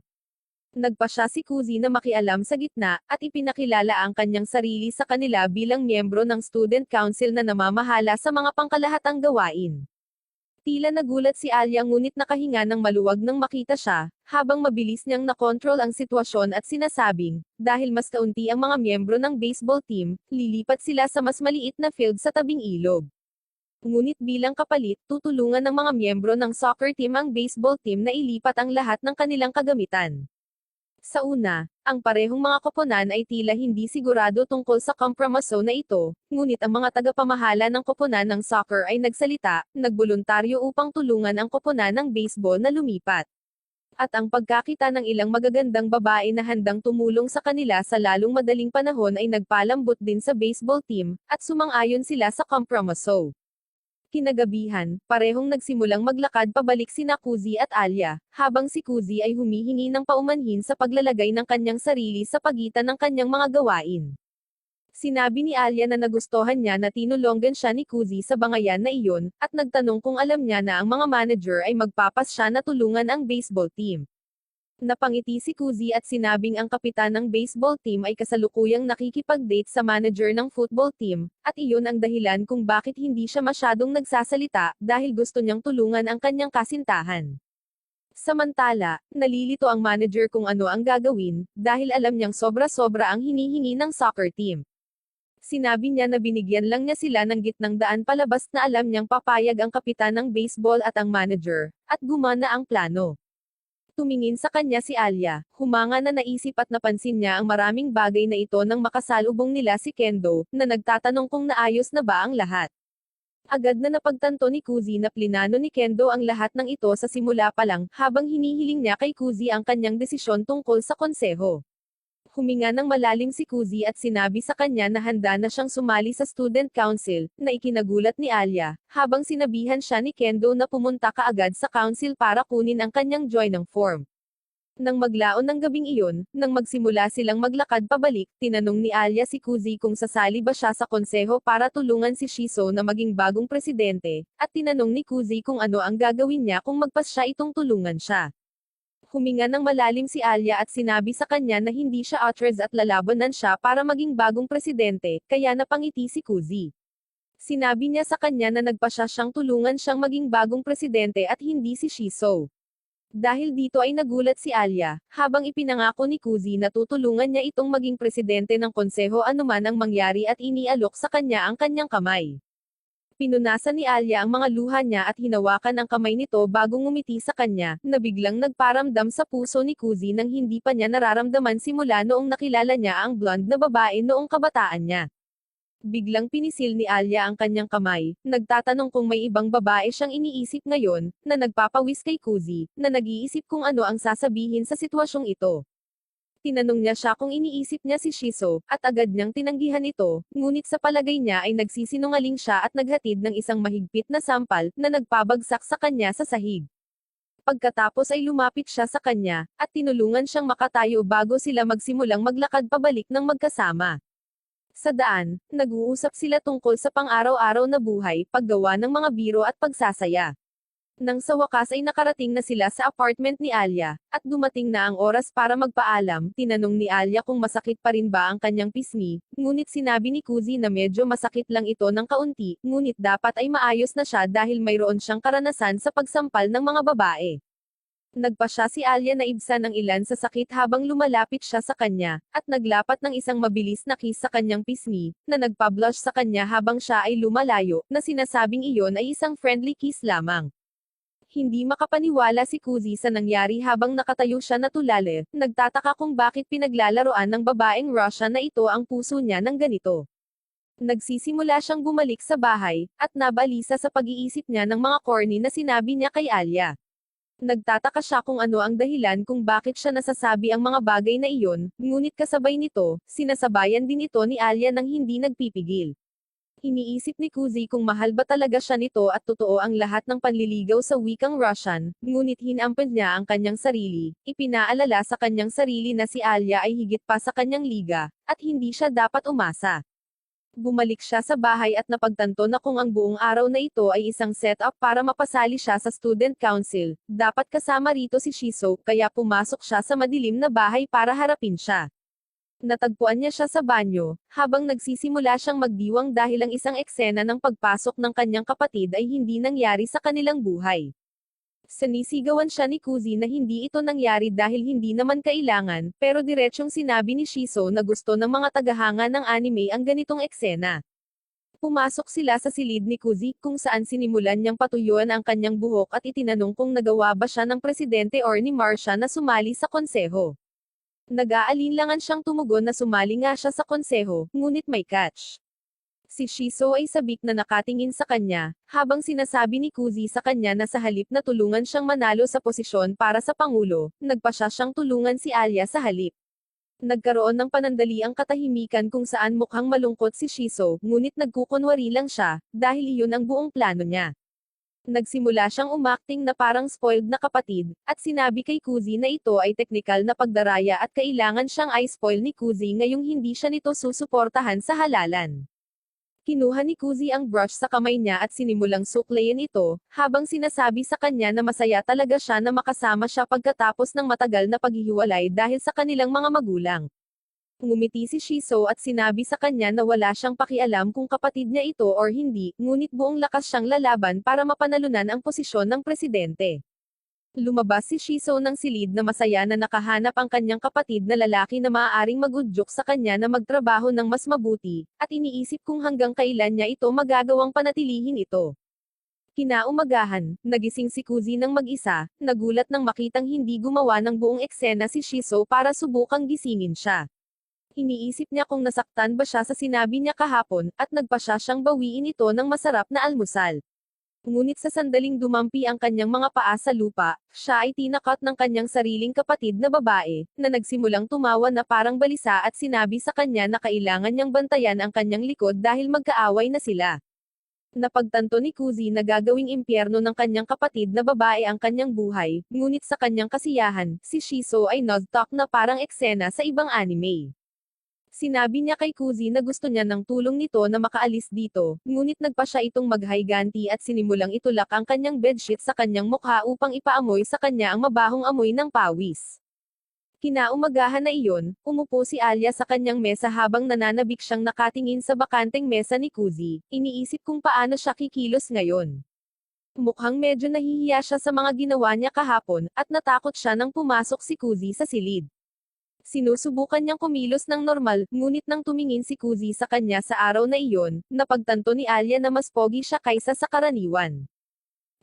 Nagpasya si Kuzi na makialam sa gitna, at ipinakilala ang kanyang sarili sa kanila bilang miyembro ng student council na namamahala sa mga pangkalahatang gawain. Tila nagulat si Alya ngunit nakahinga ng maluwag nang makita siya, habang mabilis niyang nakontrol ang sitwasyon at sinasabing, dahil mas kaunti ang mga miyembro ng baseball team, lilipat sila sa mas maliit na field sa tabing ilog. Ngunit bilang kapalit, tutulungan ng mga miyembro ng soccer team ang baseball team na ilipat ang lahat ng kanilang kagamitan. Sa una, ang parehong mga koponan ay tila hindi sigurado tungkol sa kompromiso na ito, ngunit ang mga tagapamahala ng koponan ng soccer ay nagsalita, nagboluntaryo upang tulungan ang koponan ng baseball na lumipat. At ang pagkakita ng ilang magagandang babae na handang tumulong sa kanila sa lalong madaling panahon ay nagpalambot din sa baseball team, at sumang-ayon sila sa kompromiso. Kinagabihan, parehong nagsimulang maglakad pabalik sina Kuzi at Alya, habang si Kuzi ay humihingi ng paumanhin sa paglalagay ng kanyang sarili sa pagitan ng kanyang mga gawain. Sinabi ni Alya na nagustuhan niya na tinulungan siya ni Kuzi sa bangayan na iyon, at nagtanong kung alam niya na ang mga manager ay magpapasya na tulungan ang baseball team. Napangiti si Kuzi at sinabing ang kapitan ng baseball team ay kasalukuyang nakikipag-date sa manager ng football team, at iyon ang dahilan kung bakit hindi siya masyadong nagsasalita, dahil gusto niyang tulungan ang kanyang kasintahan. Samantala, nalilito ang manager kung ano ang gagawin, dahil alam niyang sobra-sobra ang hinihingi ng soccer team. Sinabi niya na binigyan lang niya sila ng gitnang daan palabas na alam niyang papayag ang kapitan ng baseball at ang manager, at gumana ang plano. Tumingin sa kanya si Alya, humanga na naisip at napansin niya ang maraming bagay na ito nang makasalubong nila si Kendo, na nagtatanong kung naayos na ba ang lahat. Agad na napagtanto ni Kuzi na plinano ni Kendo ang lahat ng ito sa simula pa lang, habang hinihiling niya kay Kuzi ang kanyang desisyon tungkol sa konseho. Huminga ng malalim si Kuzi at sinabi sa kanya na handa na siyang sumali sa student council, na ikinagulat ni Alya, habang sinabihan siya ni Kendo na pumunta kaagad sa council para kunin ang kanyang join ng form. Nang maglaon ng gabing iyon, nang magsimula silang maglakad pabalik, tinanong ni Alya si Kuzi kung sasali ba siya sa konseho para tulungan si Shiso na maging bagong presidente, at tinanong ni Kuzi kung ano ang gagawin niya kung magpasya itong tulungan siya. Huminga ng malalim si Alya at sinabi sa kanya na hindi siya outraged at lalabanan siya para maging bagong presidente, kaya napangiti si Kuzi. Sinabi niya sa kanya na nagpasya siyang tulungan siyang maging bagong presidente at hindi si Shiso. Dahil dito ay nagulat si Alya, habang ipinangako ni Kuzi na tutulungan niya itong maging presidente ng konseho anuman ang mangyari at inialok sa kanya ang kanyang kamay. Pinunasan ni Alya ang mga luha niya at hinawakan ang kamay nito bago ngumiti sa kanya, na biglang nagparamdam sa puso ni Kuzi nang hindi pa niya nararamdaman simula noong nakilala niya ang blonde na babae noong kabataan niya. Biglang pinisil ni Alya ang kanyang kamay, nagtatanong kung may ibang babae siyang iniisip ngayon, na nagpapawis kay Kuzi, na nag-iisip kung ano ang sasabihin sa sitwasyong ito. Tinanong niya siya kung iniisip niya si Shiso, at agad niyang tinanggihan ito, ngunit sa palagay niya ay nagsisinungaling siya at naghatid ng isang mahigpit na sampal, na nagpabagsak sa kanya sa sahig. Pagkatapos ay lumapit siya sa kanya, at tinulungan siyang makatayo bago sila magsimulang maglakad pabalik ng magkasama. Sa daan, nag-uusap sila tungkol sa pang-araw-araw na buhay, paggawa ng mga biro at pagsasaya. Nang sa wakas ay nakarating na sila sa apartment ni Alya, at dumating na ang oras para magpaalam, tinanong ni Alya kung masakit pa rin ba ang kanyang pisngi, ngunit sinabi ni Kuzi na medyo masakit lang ito ng kaunti, ngunit dapat ay maayos na siya dahil mayroon siyang karanasan sa pagsampal ng mga babae. Nagpasya si Alia na ibsan ang ilan sa sakit habang lumalapit siya sa kanya, at naglapat ng isang mabilis na kiss sa kanyang pisngi, na nagpa-blush sa kanya habang siya ay lumalayo, na sinasabing iyon ay isang friendly kiss lamang. Hindi makapaniwala si Kuzi sa nangyari habang nakatayo siya na tulale, nagtataka kung bakit pinaglalaroan ng babaeng Russian na ito ang puso niya ng ganito. Nagsisimula siyang bumalik sa bahay, at nabalisa sa pag-iisip niya ng mga corny na sinabi niya kay Alia. Nagtataka siya kung ano ang dahilan kung bakit siya nasasabi ang mga bagay na iyon, ngunit kasabay nito, sinasabayan din ito ni Alia nang hindi nagpipigil. Iniisip ni Kuzi kung mahal ba talaga siya nito at totoo ang lahat ng panliligaw sa wikang Russian, ngunit hinampad niya ang kanyang sarili, ipinaalala sa kanyang sarili na si Alia ay higit pa sa kanyang liga, at hindi siya dapat umasa. Bumalik siya sa bahay at napagtanto na kung ang buong araw na ito ay isang setup para mapasali siya sa student council, dapat kasama rito si Shiso, kaya pumasok siya sa madilim na bahay para harapin siya. Natagpuan niya siya sa banyo, habang nagsisimula siyang magdiwang dahil ang isang eksena ng pagpasok ng kanyang kapatid ay hindi nangyari sa kanilang buhay. Sinisigawan siya ni Kuzi na hindi ito nangyari dahil hindi naman kailangan, pero diretsyong sinabi ni Shiso na gusto ng mga tagahanga ng anime ang ganitong eksena. Pumasok sila sa silid ni Kuzi kung saan sinimulan niyang patuyuan ang kanyang buhok at itinanong kung nagawa ba siya ng presidente or ni Marcia na sumali sa konseho. Nag-aalinlangan siyang tumugon na sumali nga siya sa konseho, ngunit may catch. Si Shiso ay sabik na nakatingin sa kanya, habang sinasabi ni Kuzi sa kanya na sa halip na tulungan siyang manalo sa posisyon para sa Pangulo, nagpasya siyang tulungan si Alia sa halip. Nagkaroon ng panandaliang katahimikan kung saan mukhang malungkot si Shiso, ngunit nagkukunwari lang siya, dahil iyon ang buong plano niya. Nagsimula siyang umakting na parang spoiled na kapatid, at sinabi kay Kuzi na ito ay teknikal na pagdaraya at kailangan siyang i-spoil ni Kuzi ngayong hindi siya nito susuportahan sa halalan. Kinuha ni Kuzi ang brush sa kamay niya at sinimulang suklayin ito, habang sinasabi sa kanya na masaya talaga siya na makasama siya pagkatapos ng matagal na paghihiwalay dahil sa kanilang mga magulang. Ngumiti si Shiso at sinabi sa kanya na wala siyang pakialam kung kapatid niya ito or hindi, ngunit buong lakas siyang lalaban para mapanalunan ang posisyon ng presidente. Lumabas si Shiso ng silid na masaya na nakahanap ang kanyang kapatid na lalaki na maaaring magudyok sa kanya na magtrabaho ng mas mabuti, at iniisip kung hanggang kailan niya ito magagawang panatilihin ito. Kinaumagahan, nagising si Kuzi ng mag-isa, nagulat nang makitang hindi gumawa ng buong eksena si Shiso para subukang gisingin siya. Iniisip niya kung nasaktan ba siya sa sinabi niya kahapon, at nagpasya siyang bawiin ito ng masarap na almusal. Ngunit sa sandaling dumampi ang kanyang mga paa sa lupa, siya ay tinakot ng kanyang sariling kapatid na babae, na nagsimulang tumawa na parang balisa at sinabi sa kanya na kailangan niyang bantayan ang kanyang likod dahil magkaaway na sila. Napagtanto ni Kuzi na gagawing impyerno ng kanyang kapatid na babae ang kanyang buhay, ngunit sa kanyang kasiyahan, si Shiso ay nag-talk na parang eksena sa ibang anime. Sinabi niya kay Kuzi na gusto niya ng tulong nito na makaalis dito, ngunit nagpa siya itong maghiganti at sinimulang itulak ang kanyang bedsheet sa kanyang mukha upang ipaamoy sa kanya ang mabahong amoy ng pawis. Kinaumagahan na iyon, umupo si Alia sa kanyang mesa habang nananabik siyang nakatingin sa bakanteng mesa ni Kuzi, iniisip kung paano siya kikilos ngayon. Mukhang medyo nahihiya siya sa mga ginawa niya kahapon, at natakot siya nang pumasok si Kuzi sa silid. Sinusubukan niyang kumilos ng normal, ngunit nang tumingin si Kuzi sa kanya sa araw na iyon, napagtanto ni Alia na mas pogi siya kaysa sa karaniwan.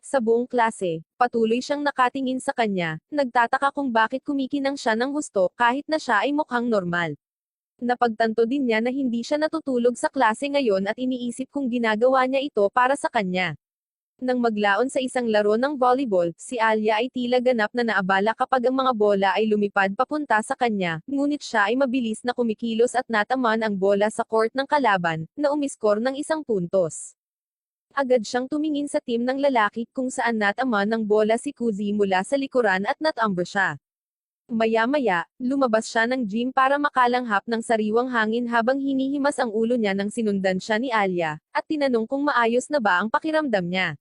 Sa buong klase, patuloy siyang nakatingin sa kanya, nagtataka kung bakit kumikinang siya ng husto kahit na siya ay mukhang normal. Napagtanto din niya na hindi siya natutulog sa klase ngayon at iniisip kung ginagawa niya ito para sa kanya. Nang maglaon sa isang laro ng volleyball, si Alia ay tila ganap na naabala kapag ang mga bola ay lumipad papunta sa kanya, ngunit siya ay mabilis na kumikilos at nataman ang bola sa court ng kalaban, na umiskor ng 1 puntos. Agad siyang tumingin sa team ng lalaki kung saan nataman ng bola si Kuzi mula sa likuran at natamber siya. Maya-maya, lumabas siya ng gym para makalanghap ng sariwang hangin habang hinihimas ang ulo niya nang sinundan siya ni Alia, at tinanong kung maayos na ba ang pakiramdam niya.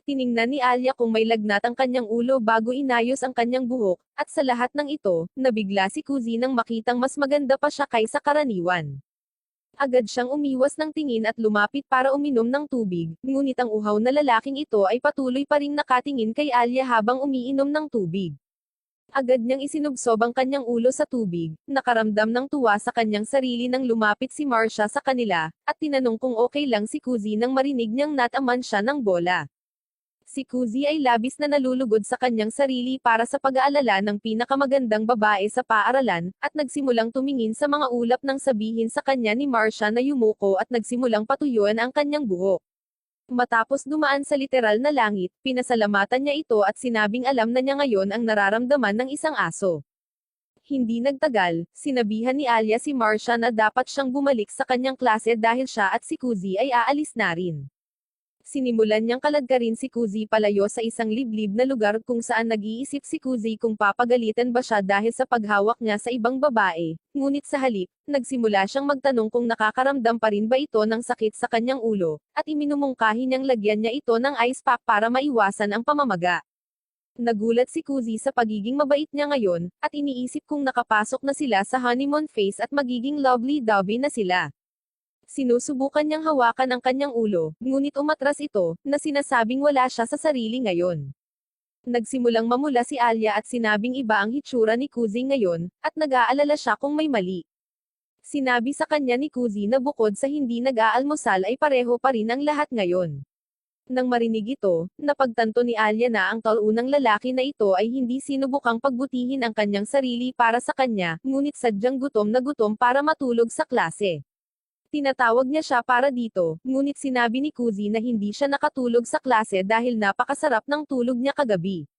Tiningnan ni Alia kung may lagnat ang kanyang ulo bago inayos ang kanyang buhok, at sa lahat ng ito, nabigla si Kuzi nang makitang mas maganda pa siya kaysa karaniwan. Agad siyang umiwas ng tingin at lumapit para uminom ng tubig, ngunit ang uhaw na lalaking ito ay patuloy pa ring nakatingin kay Alia habang umiinom ng tubig. Agad niyang isinubsob ang kanyang ulo sa tubig, nakaramdam ng tuwa sa kanyang sarili nang lumapit si Marcia sa kanila, at tinanong kung okay lang si Kuzi nang marinig niyang nataman siya ng bola. Si Kuzi ay labis na nalulugod sa kanyang sarili para sa pag-aalala ng pinakamagandang babae sa paaralan, at nagsimulang tumingin sa mga ulap nang sabihin sa kanya ni Marcia na yumuko at nagsimulang patuyuan ang kanyang buhok. Matapos dumaan sa literal na langit, pinasalamatan niya ito at sinabing alam na niya ngayon ang nararamdaman ng isang aso. Hindi nagtagal, sinabihan ni Alia si Marcia na dapat siyang bumalik sa kanyang klase dahil siya at si Kuzi ay aalis na rin. Sinimulan niyang kaladkarin si Kuzi palayo sa isang liblib na lugar kung saan nag-iisip si Kuzi kung papagalitan ba siya dahil sa paghawak niya sa ibang babae, ngunit sa halip, nagsimula siyang magtanong kung nakakaramdam pa rin ba ito ng sakit sa kanyang ulo, at iminumungkahi niyang lagyan niya ito ng ice pack para maiwasan ang pamamaga. Nagulat si Kuzi sa pagiging mabait niya ngayon, at iniisip kung nakapasok na sila sa honeymoon phase at magiging lovely-dovey na sila. Sinusubukan niyang hawakan ang kanyang ulo, ngunit umatras ito, na sinasabing wala siya sa sarili ngayon. Nagsimulang mamula si Alia at sinabing iba ang hitsura ni Kuzi ngayon, at nag-aalala siya kung may mali. Sinabi sa kanya ni Kuzi na bukod sa hindi nag-aalmusal ay pareho pa rin ang lahat ngayon. Nang marinig ito, napagtanto ni Alia na ang taunang lalaki na ito ay hindi sinubukang pagbutihin ang kanyang sarili para sa kanya, ngunit sadyang gutom na gutom para matulog sa klase. Tinatawag niya siya para dito, ngunit sinabi ni Kuzi na hindi siya nakatulog sa klase dahil napakasarap ng tulog niya kagabi.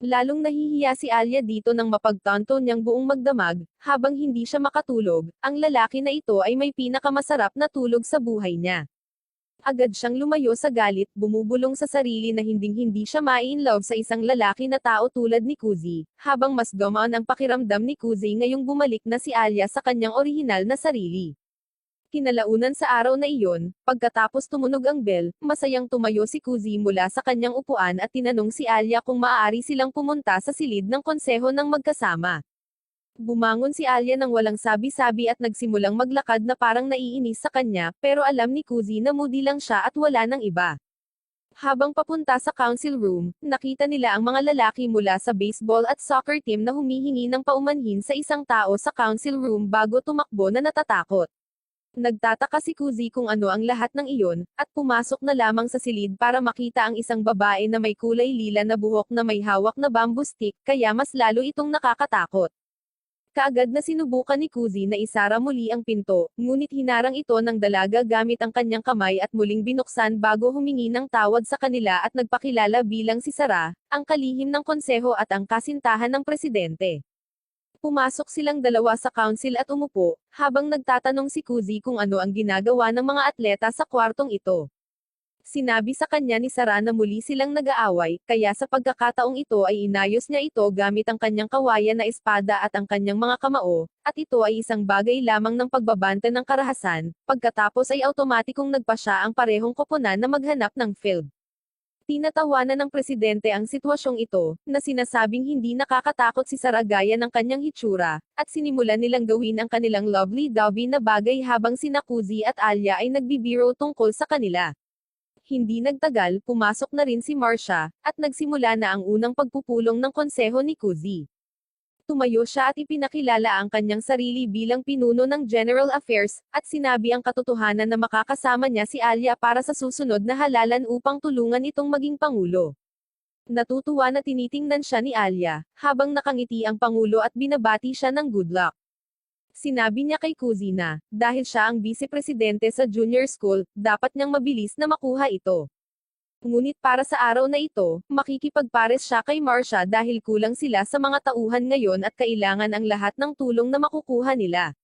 Lalong nahihiya si Alia dito nang mapagtanto niyang buong magdamag, habang hindi siya makatulog, ang lalaki na ito ay may pinakamasarap na tulog sa buhay niya. Agad siyang lumayo sa galit, bumubulong sa sarili na hinding-hindi siya ma-in-love sa isang lalaki na tao tulad ni Kuzi, habang mas gumaan ang pakiramdam ni Kuzi ngayong bumalik na si Alia sa kanyang orihinal na sarili. Kinalaunan sa araw na iyon, pagkatapos tumunog ang bell, masayang tumayo si Kuzi mula sa kanyang upuan at tinanong si Alia kung maaari silang pumunta sa silid ng konseho ng magkasama. Bumangon si Alia nang walang sabi-sabi at nagsimulang maglakad na parang naiinis sa kanya, pero alam ni Kuzi na moody lang siya at wala nang iba. Habang papunta sa council room, nakita nila ang mga lalaki mula sa baseball at soccer team na humihingi ng paumanhin sa isang tao sa council room bago tumakbo na natatakot. Nagtataka si Kuzi kung ano ang lahat ng iyon, at pumasok na lamang sa silid para makita ang isang babae na may kulay lila na buhok na may hawak na bamboo stick, kaya mas lalo itong nakakatakot. Kaagad na sinubukan ni Kuzi na isara muli ang pinto, ngunit hinarang ito ng dalaga gamit ang kanyang kamay at muling binuksan bago humingi ng tawad sa kanila at nagpakilala bilang si Sara, ang kalihim ng konseho at ang kasintahan ng presidente. Pumasok silang dalawa sa council at umupo, habang nagtatanong si Kuzi kung ano ang ginagawa ng mga atleta sa kwartong ito. Sinabi sa kanya ni Sara na muli silang nag-aaway, kaya sa pagkakataong ito ay inayos niya ito gamit ang kanyang kawayan na espada at ang kanyang mga kamao, at ito ay isang bagay lamang ng pagbabanta ng karahasan, pagkatapos ay automatikong nagpa siya ang parehong koponan na maghanap ng field. Tinatawanan ng presidente ang sitwasyong ito, na sinasabing hindi nakakatakot si Sara gaya ng kanyang hitsura, at sinimulan nilang gawin ang kanilang lovely-dovey na bagay habang sina Kuzi at Alia ay nagbibiro tungkol sa kanila. Hindi nagtagal, pumasok na rin si Marcia, at nagsimula na ang unang pagpupulong ng konseho ni Kuzi. Tumayo siya at ipinakilala ang kanyang sarili bilang pinuno ng General Affairs, at sinabi ang katotohanan na makakasama niya si Alia para sa susunod na halalan upang tulungan itong maging pangulo. Natutuwa na tinitingnan siya ni Alia, habang nakangiti ang pangulo at binabati siya ng good luck. Sinabi niya kay Kuzi na, dahil siya ang vice-presidente sa junior school, dapat niyang mabilis na makuha ito. Ngunit para sa araw na ito, makikipagpares siya kay Marcia dahil kulang sila sa mga tauhan ngayon at kailangan ang lahat ng tulong na makukuha nila.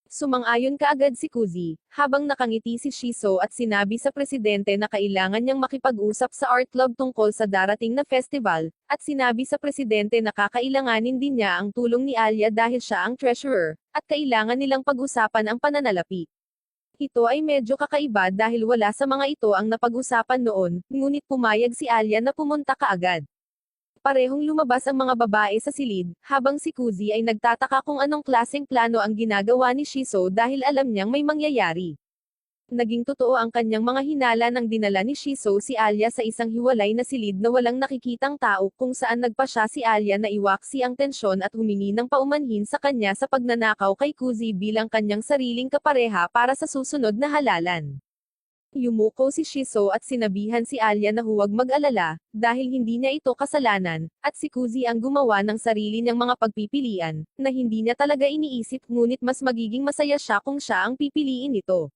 Sumang-ayon kaagad si Kuzi, habang nakangiti si Shiso at sinabi sa presidente na kailangan niyang makipag-usap sa art club tungkol sa darating na festival, at sinabi sa presidente na kakailanganin din niya ang tulong ni Alia dahil siya ang treasurer, at kailangan nilang pag-usapan ang pananalapi. Ito ay medyo kakaiba dahil wala sa mga ito ang napag-usapan noon, ngunit pumayag si Alia na pumunta kaagad. Parehong lumabas ang mga babae sa silid, habang si Kuzi ay nagtataka kung anong klaseng plano ang ginagawa ni Shiso dahil alam niyang may mangyayari. Naging totoo ang kanyang mga hinala nang dinala ni Shiso si Alia sa isang hiwalay na silid na walang nakikitang tao, kung saan nagpasya si Alia na iwaksi ang tensyon at humingi ng paumanhin sa kanya sa pagnanakaw kay Kuzi bilang kanyang sariling kapareha para sa susunod na halalan. Yumuko si Shiso at sinabihan si Alia na huwag mag-alala, dahil hindi niya ito kasalanan, at si Kuzi ang gumawa ng sarili niyang mga pagpipilian, na hindi niya talaga iniisip, ngunit mas magiging masaya siya kung siya ang pipiliin nito.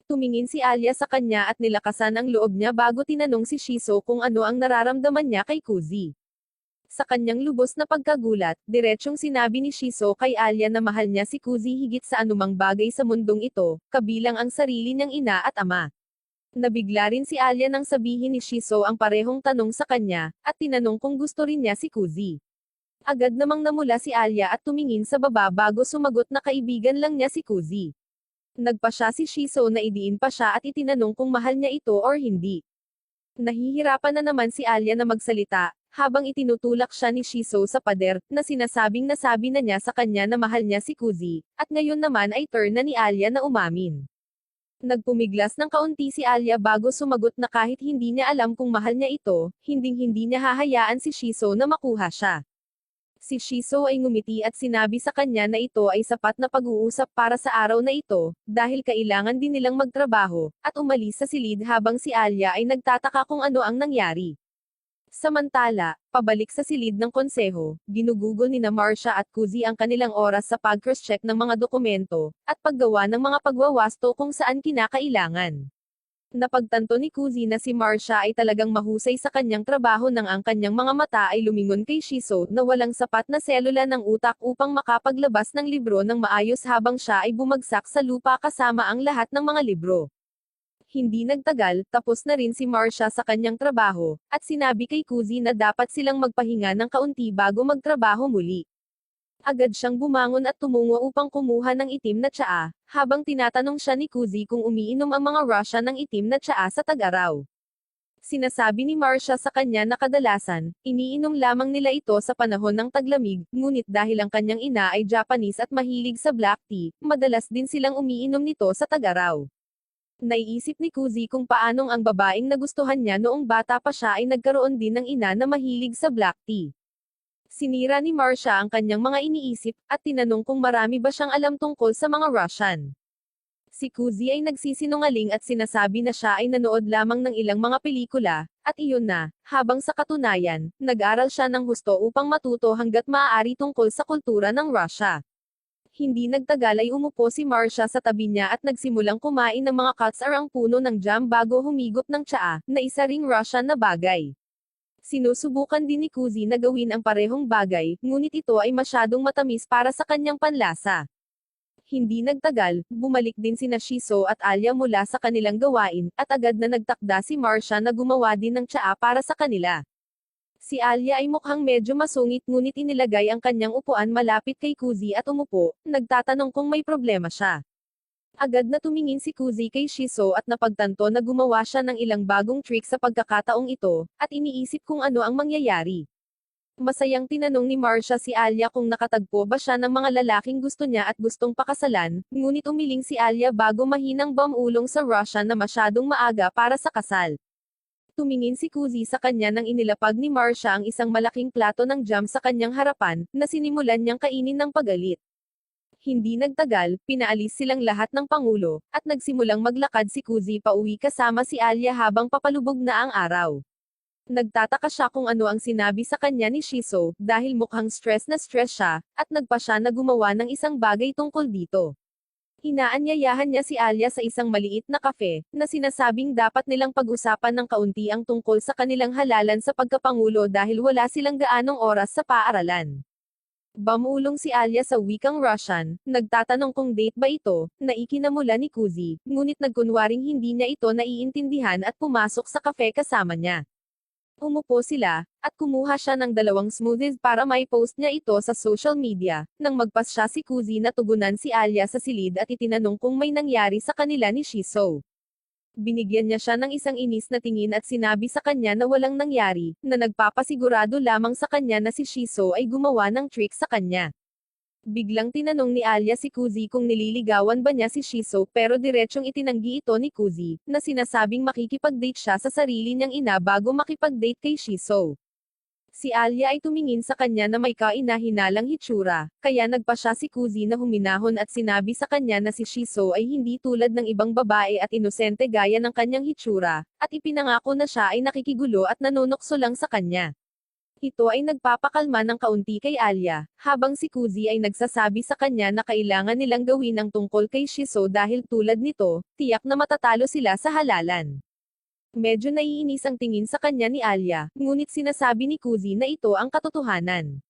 Tumingin si Alia sa kanya at nilakasan ang loob niya bago tinanong si Shiso kung ano ang nararamdaman niya kay Kuzi. Sa kanyang lubos na pagkagulat, diretsyong sinabi ni Shiso kay Alia na mahal niya si Kuzi higit sa anumang bagay sa mundong ito, kabilang ang sarili niyang ina at ama. Nabigla rin si Alia nang sabihin ni Shiso ang parehong tanong sa kanya, at tinanong kung gusto rin niya si Kuzi. Agad namang namula si Alia at tumingin sa baba bago sumagot na kaibigan lang niya si Kuzi. Nagpasya si Shiso na idiin pa siya at itinanong kung mahal niya ito or hindi. Nahihirapan na naman si Alia na magsalita, habang itinutulak siya ni Shiso sa pader, na sinasabing nasabi na niya sa kanya na mahal niya si Kuzi, at ngayon naman ay turn na ni Alia na umamin. Nagpumiglas ng kaunti si Alia bago sumagot na kahit hindi niya alam kung mahal niya ito, hinding-hindi niya hahayaan si Shiso na makuha siya. Si Shiso ay ngumiti at sinabi sa kanya na ito ay sapat na pag-uusap para sa araw na ito, dahil kailangan din nilang magtrabaho, at umalis sa silid habang si Alia ay nagtataka kung ano ang nangyari. Samantala, pabalik sa silid ng konseho, ginugugol ni na Marcia at Kuzi ang kanilang oras sa pag-cross-check ng mga dokumento, at paggawa ng mga pagwawasto kung saan kinakailangan. Napagtanto ni Kuzi na si Marcia ay talagang mahusay sa kanyang trabaho nang ang kanyang mga mata ay lumingon kay Shiso na walang sapat na selula ng utak upang makapaglabas ng libro ng maayos habang siya ay bumagsak sa lupa kasama ang lahat ng mga libro. Hindi nagtagal, tapos na rin si Marcia sa kanyang trabaho, at sinabi kay Kuzi na dapat silang magpahinga ng kaunti bago magtrabaho muli. Agad siyang bumangon at tumungo upang kumuha ng itim na tsaa, habang tinatanong siya ni Kuzi kung umiinom ang mga Russian ng itim na tsaa sa tag-araw. Sinasabi ni Marcia sa kanya na kadalasan, iniinom lamang nila ito sa panahon ng taglamig, ngunit dahil ang kanyang ina ay Japanese at mahilig sa black tea, madalas din silang umiinom nito sa tag-araw. Naiisip ni Kuzi kung paanong ang babaeng nagustuhan niya noong bata pa siya ay nagkaroon din ng ina na mahilig sa black tea. Sinira ni Marcia ang kanyang mga iniisip, at tinanong kung marami ba siyang alam tungkol sa mga Russian. Si Kuzi ay nagsisinungaling at sinasabi na siya ay nanood lamang ng ilang mga pelikula, at iyon na, habang sa katunayan, nag-aral siya ng husto upang matuto hanggat maaari tungkol sa kultura ng Russia. Hindi nagtagal ay umupo si Marcia sa tabi niya at nagsimulang kumain ng mga katsarang puno ng jam bago humigop ng tsaa, na isa ring Russian na bagay. Sinusubukan din ni Kuzi na gawin ang parehong bagay, ngunit ito ay masyadong matamis para sa kanyang panlasa. Hindi nagtagal, bumalik din sina Shiso at Alia mula sa kanilang gawain, at agad na nagtakda si Marcia na gumawa din ng tsaa para sa kanila. Si Alia ay mukhang medyo masungit ngunit inilagay ang kanyang upuan malapit kay Kuzi at umupo, nagtatanong kung may problema siya. Agad na tumingin si Kuzi kay Shiso at napagtanto na gumawa siya ng ilang bagong trick sa pagkakataong ito, at iniisip kung ano ang mangyayari. Masayang tinanong ni Marcia si Alia kung nakatagpo ba siya ng mga lalaking gusto niya at gustong pakasalan, ngunit umiling si Alia bago mahinang bumulong sa Russia na masyadong maaga para sa kasal. Tumingin si Kuzi sa kanya nang inilapag ni Marcia ang isang malaking plato ng jam sa kanyang harapan, na sinimulan niyang kainin ng pagalit. Hindi nagtagal, pinaalis silang lahat ng pangulo, at nagsimulang maglakad si Kuzi pauwi kasama si Alia habang papalubog na ang araw. Nagtataka siya kung ano ang sinabi sa kanya ni Shiso, dahil mukhang stress na stress siya, at nagpa siya na gumawa ng isang bagay tungkol dito. Inaanyayahan niya si Alia sa isang maliit na kafe, na sinasabing dapat nilang pag-usapan ng kaunti ang tungkol sa kanilang halalan sa pagkapangulo dahil wala silang gaanong oras sa paaralan. Bumulong si Alia sa wikang Russian, nagtatanong kung date ba ito, na ikinamula ni Kuzi, ngunit nagkunwaring hindi niya ito naiintindihan at pumasok sa kafe kasama niya. Umupo sila, at kumuha siya ng 2 smoothies para may post niya ito sa social media, nang magpas siya si Kuzi na tugunan si Alia sa silid at itinanong kung may nangyari sa kanila ni Shiso. Binigyan niya siya ng isang inis na tingin at sinabi sa kanya na walang nangyari, na nagpapasigurado lamang sa kanya na si Shiso ay gumawa ng trick sa kanya. Biglang tinanong ni Alya si Kuzi kung nililigawan ba niya si Shiso pero diretsyong itinanggi ito ni Kuzi, na sinasabing makikipag-date siya sa sarili niyang ina bago makipag-date kay Shiso. Si Alya ay tumingin sa kanya na may kaina-hinalang hitsura, kaya nagpa siya si Kuzi na huminahon at sinabi sa kanya na si Shiso ay hindi tulad ng ibang babae at inosente gaya ng kanyang hitsura, at ipinangako na siya ay nakikigulo at nanonokso lang sa kanya. Ito ay nagpapakalma ng kaunti kay Alya, habang si Kuzi ay nagsasabi sa kanya na kailangan nilang gawin ang tungkol kay Shiso dahil tulad nito, tiyak na matatalo sila sa halalan. Medyo naiinis ang tingin sa kanya ni Alya, ngunit sinasabi ni Kuzi na ito ang katotohanan.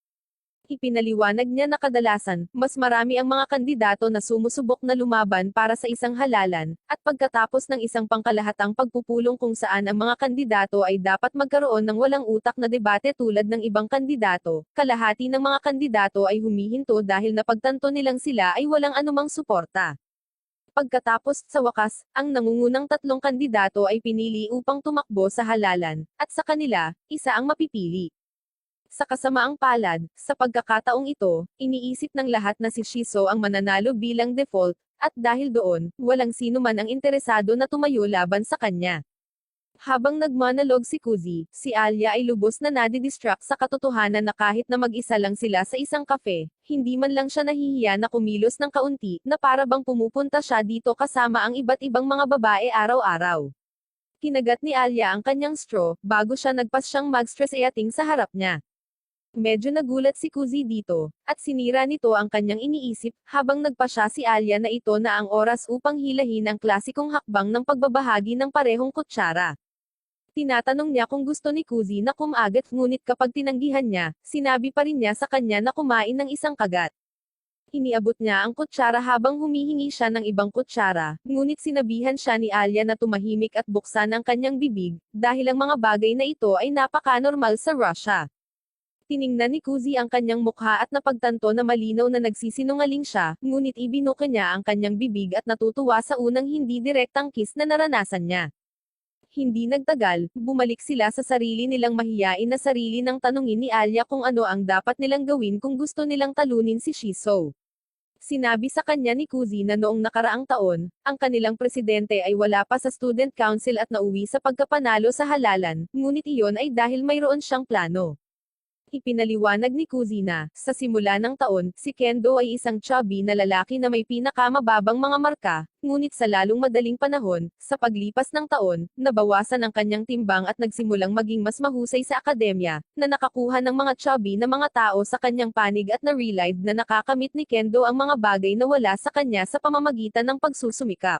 Ipinaliwanag niya na kadalasan, mas marami ang mga kandidato na sumusubok na lumaban para sa isang halalan, at pagkatapos ng isang pangkalahatang pagpupulong kung saan ang mga kandidato ay dapat magkaroon ng walang utak na debate tulad ng ibang kandidato, kalahati ng mga kandidato ay humihinto dahil napagtanto nilang sila ay walang anumang suporta. Pagkatapos, sa wakas, ang nangungunang tatlong kandidato ay pinili upang tumakbo sa halalan, at sa kanila, isa ang mapipili. Sa kasamaang palad, sa pagkakataong ito, iniisip ng lahat na si Shiso ang mananalo bilang default, at dahil doon, walang sino man ang interesado na tumayo laban sa kanya. Habang nagmonolog si Kuzi, si Alya ay lubos na nadidistract sa katotohanan na kahit na mag-isa lang sila sa isang kafe, hindi man lang siya nahihiya na kumilos ng kaunti, na para bang pumupunta siya dito kasama ang iba't ibang mga babae araw-araw. Kinagat ni Alya ang kanyang straw, bago siya nagpas siyang mag-stress eating sa harap niya. Medyo nagulat si Kuzi dito, at sinira nito ang kanyang iniisip, habang nagpa siya si Alya na ito na ang oras upang hilahin ang klasikong hakbang ng pagbabahagi ng parehong kutsara. Tinatanong niya kung gusto ni Kuzi na kumagat ngunit kapag tinanggihan niya, sinabi pa rin niya sa kanya na kumain ng isang kagat. Iniabot niya ang kutsara habang humihingi siya ng ibang kutsara, ngunit sinabihan siya ni Alya na tumahimik at buksan ang kanyang bibig, dahil ang mga bagay na ito ay napaka-normal sa Russia. Tiningnan ni Kuzi ang kanyang mukha at napagtanto na malinaw na nagsisinungaling siya, ngunit ibinuka niya ang kanyang bibig at natutuwa sa unang hindi direktang kiss na naranasan niya. Hindi nagtagal, bumalik sila sa sarili nilang mahiyain na sarili nang tanungin ni Alya kung ano ang dapat nilang gawin kung gusto nilang talunin si Shiso. Sinabi sa kanya ni Kuzi na noong nakaraang taon, ang kanilang presidente ay wala pa sa student council at nauwi sa pagkapanalo sa halalan, ngunit iyon ay dahil mayroon siyang plano. Ipinaliwanag ni Kuzi na, sa simula ng taon, si Kendo ay isang chubby na lalaki na may pinakamababang mga marka, ngunit sa lalong madaling panahon, sa paglipas ng taon, nabawasan ang kanyang timbang at nagsimulang maging mas mahusay sa akademya, na nakakuha ng mga chubby na mga tao sa kanyang panig at na-realize na nakakamit ni Kendo ang mga bagay na wala sa kanya sa pamamagitan ng pagsusumikap.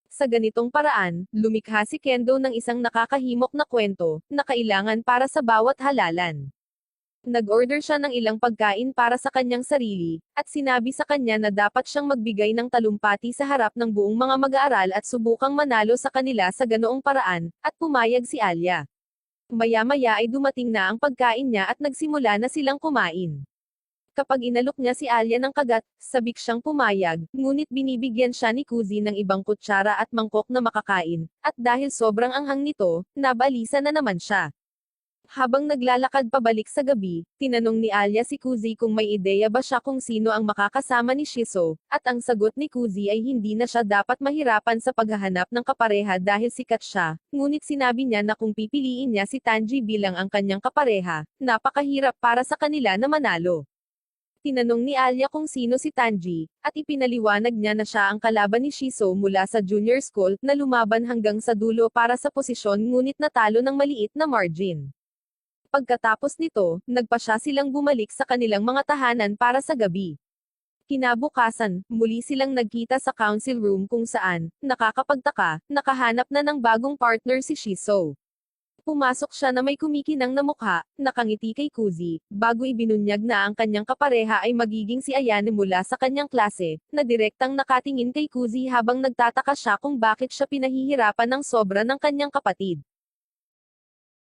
Sa ganitong paraan, lumikha si Kendo ng isang nakakahimok na kwento, na kailangan para sa bawat halalan. Nag-order siya ng ilang pagkain para sa kanyang sarili, at sinabi sa kanya na dapat siyang magbigay ng talumpati sa harap ng buong mga mag-aaral at subukang manalo sa kanila sa ganoong paraan, at pumayag si Alya. Maya-maya ay dumating na ang pagkain niya at nagsimula na silang kumain. Kapag inalok niya si Alya ng kagat, sabik siyang pumayag, ngunit binibigyan siya ni Kuzi ng ibang kutsara at mangkok na makakain, at dahil sobrang anghang nito, nabalisa na naman siya. Habang naglalakad pabalik sa gabi, tinanong ni Alya si Kuzi kung may ideya ba siya kung sino ang makakasama ni Shiso, at ang sagot ni Kuzi ay hindi na siya dapat mahirapan sa paghahanap ng kapareha dahil sikat siya, ngunit sinabi niya na kung pipiliin niya si Tanji bilang ang kanyang kapareha, napakahirap para sa kanila na manalo. Tinanong ni Alya kung sino si Tanji, at ipinaliwanag niya na siya ang kalaban ni Shiso mula sa junior school, na lumaban hanggang sa dulo para sa posisyon ngunit natalo ng maliit na margin. Pagkatapos nito, nagpa siya silang bumalik sa kanilang mga tahanan para sa gabi. Kinabukasan, muli silang nagkita sa council room kung saan, nakakapagtaka, nakahanap na ng bagong partner si Shiso. Pumasok siya na may kumikinang na mukha, nakangiti kay Kuzi, bago ibinunyag na ang kanyang kapareha ay magiging si Ayane mula sa kanyang klase, na direktang nakatingin kay Kuzi habang nagtataka siya kung bakit siya pinahihirapan ng sobra ng kanyang kapatid.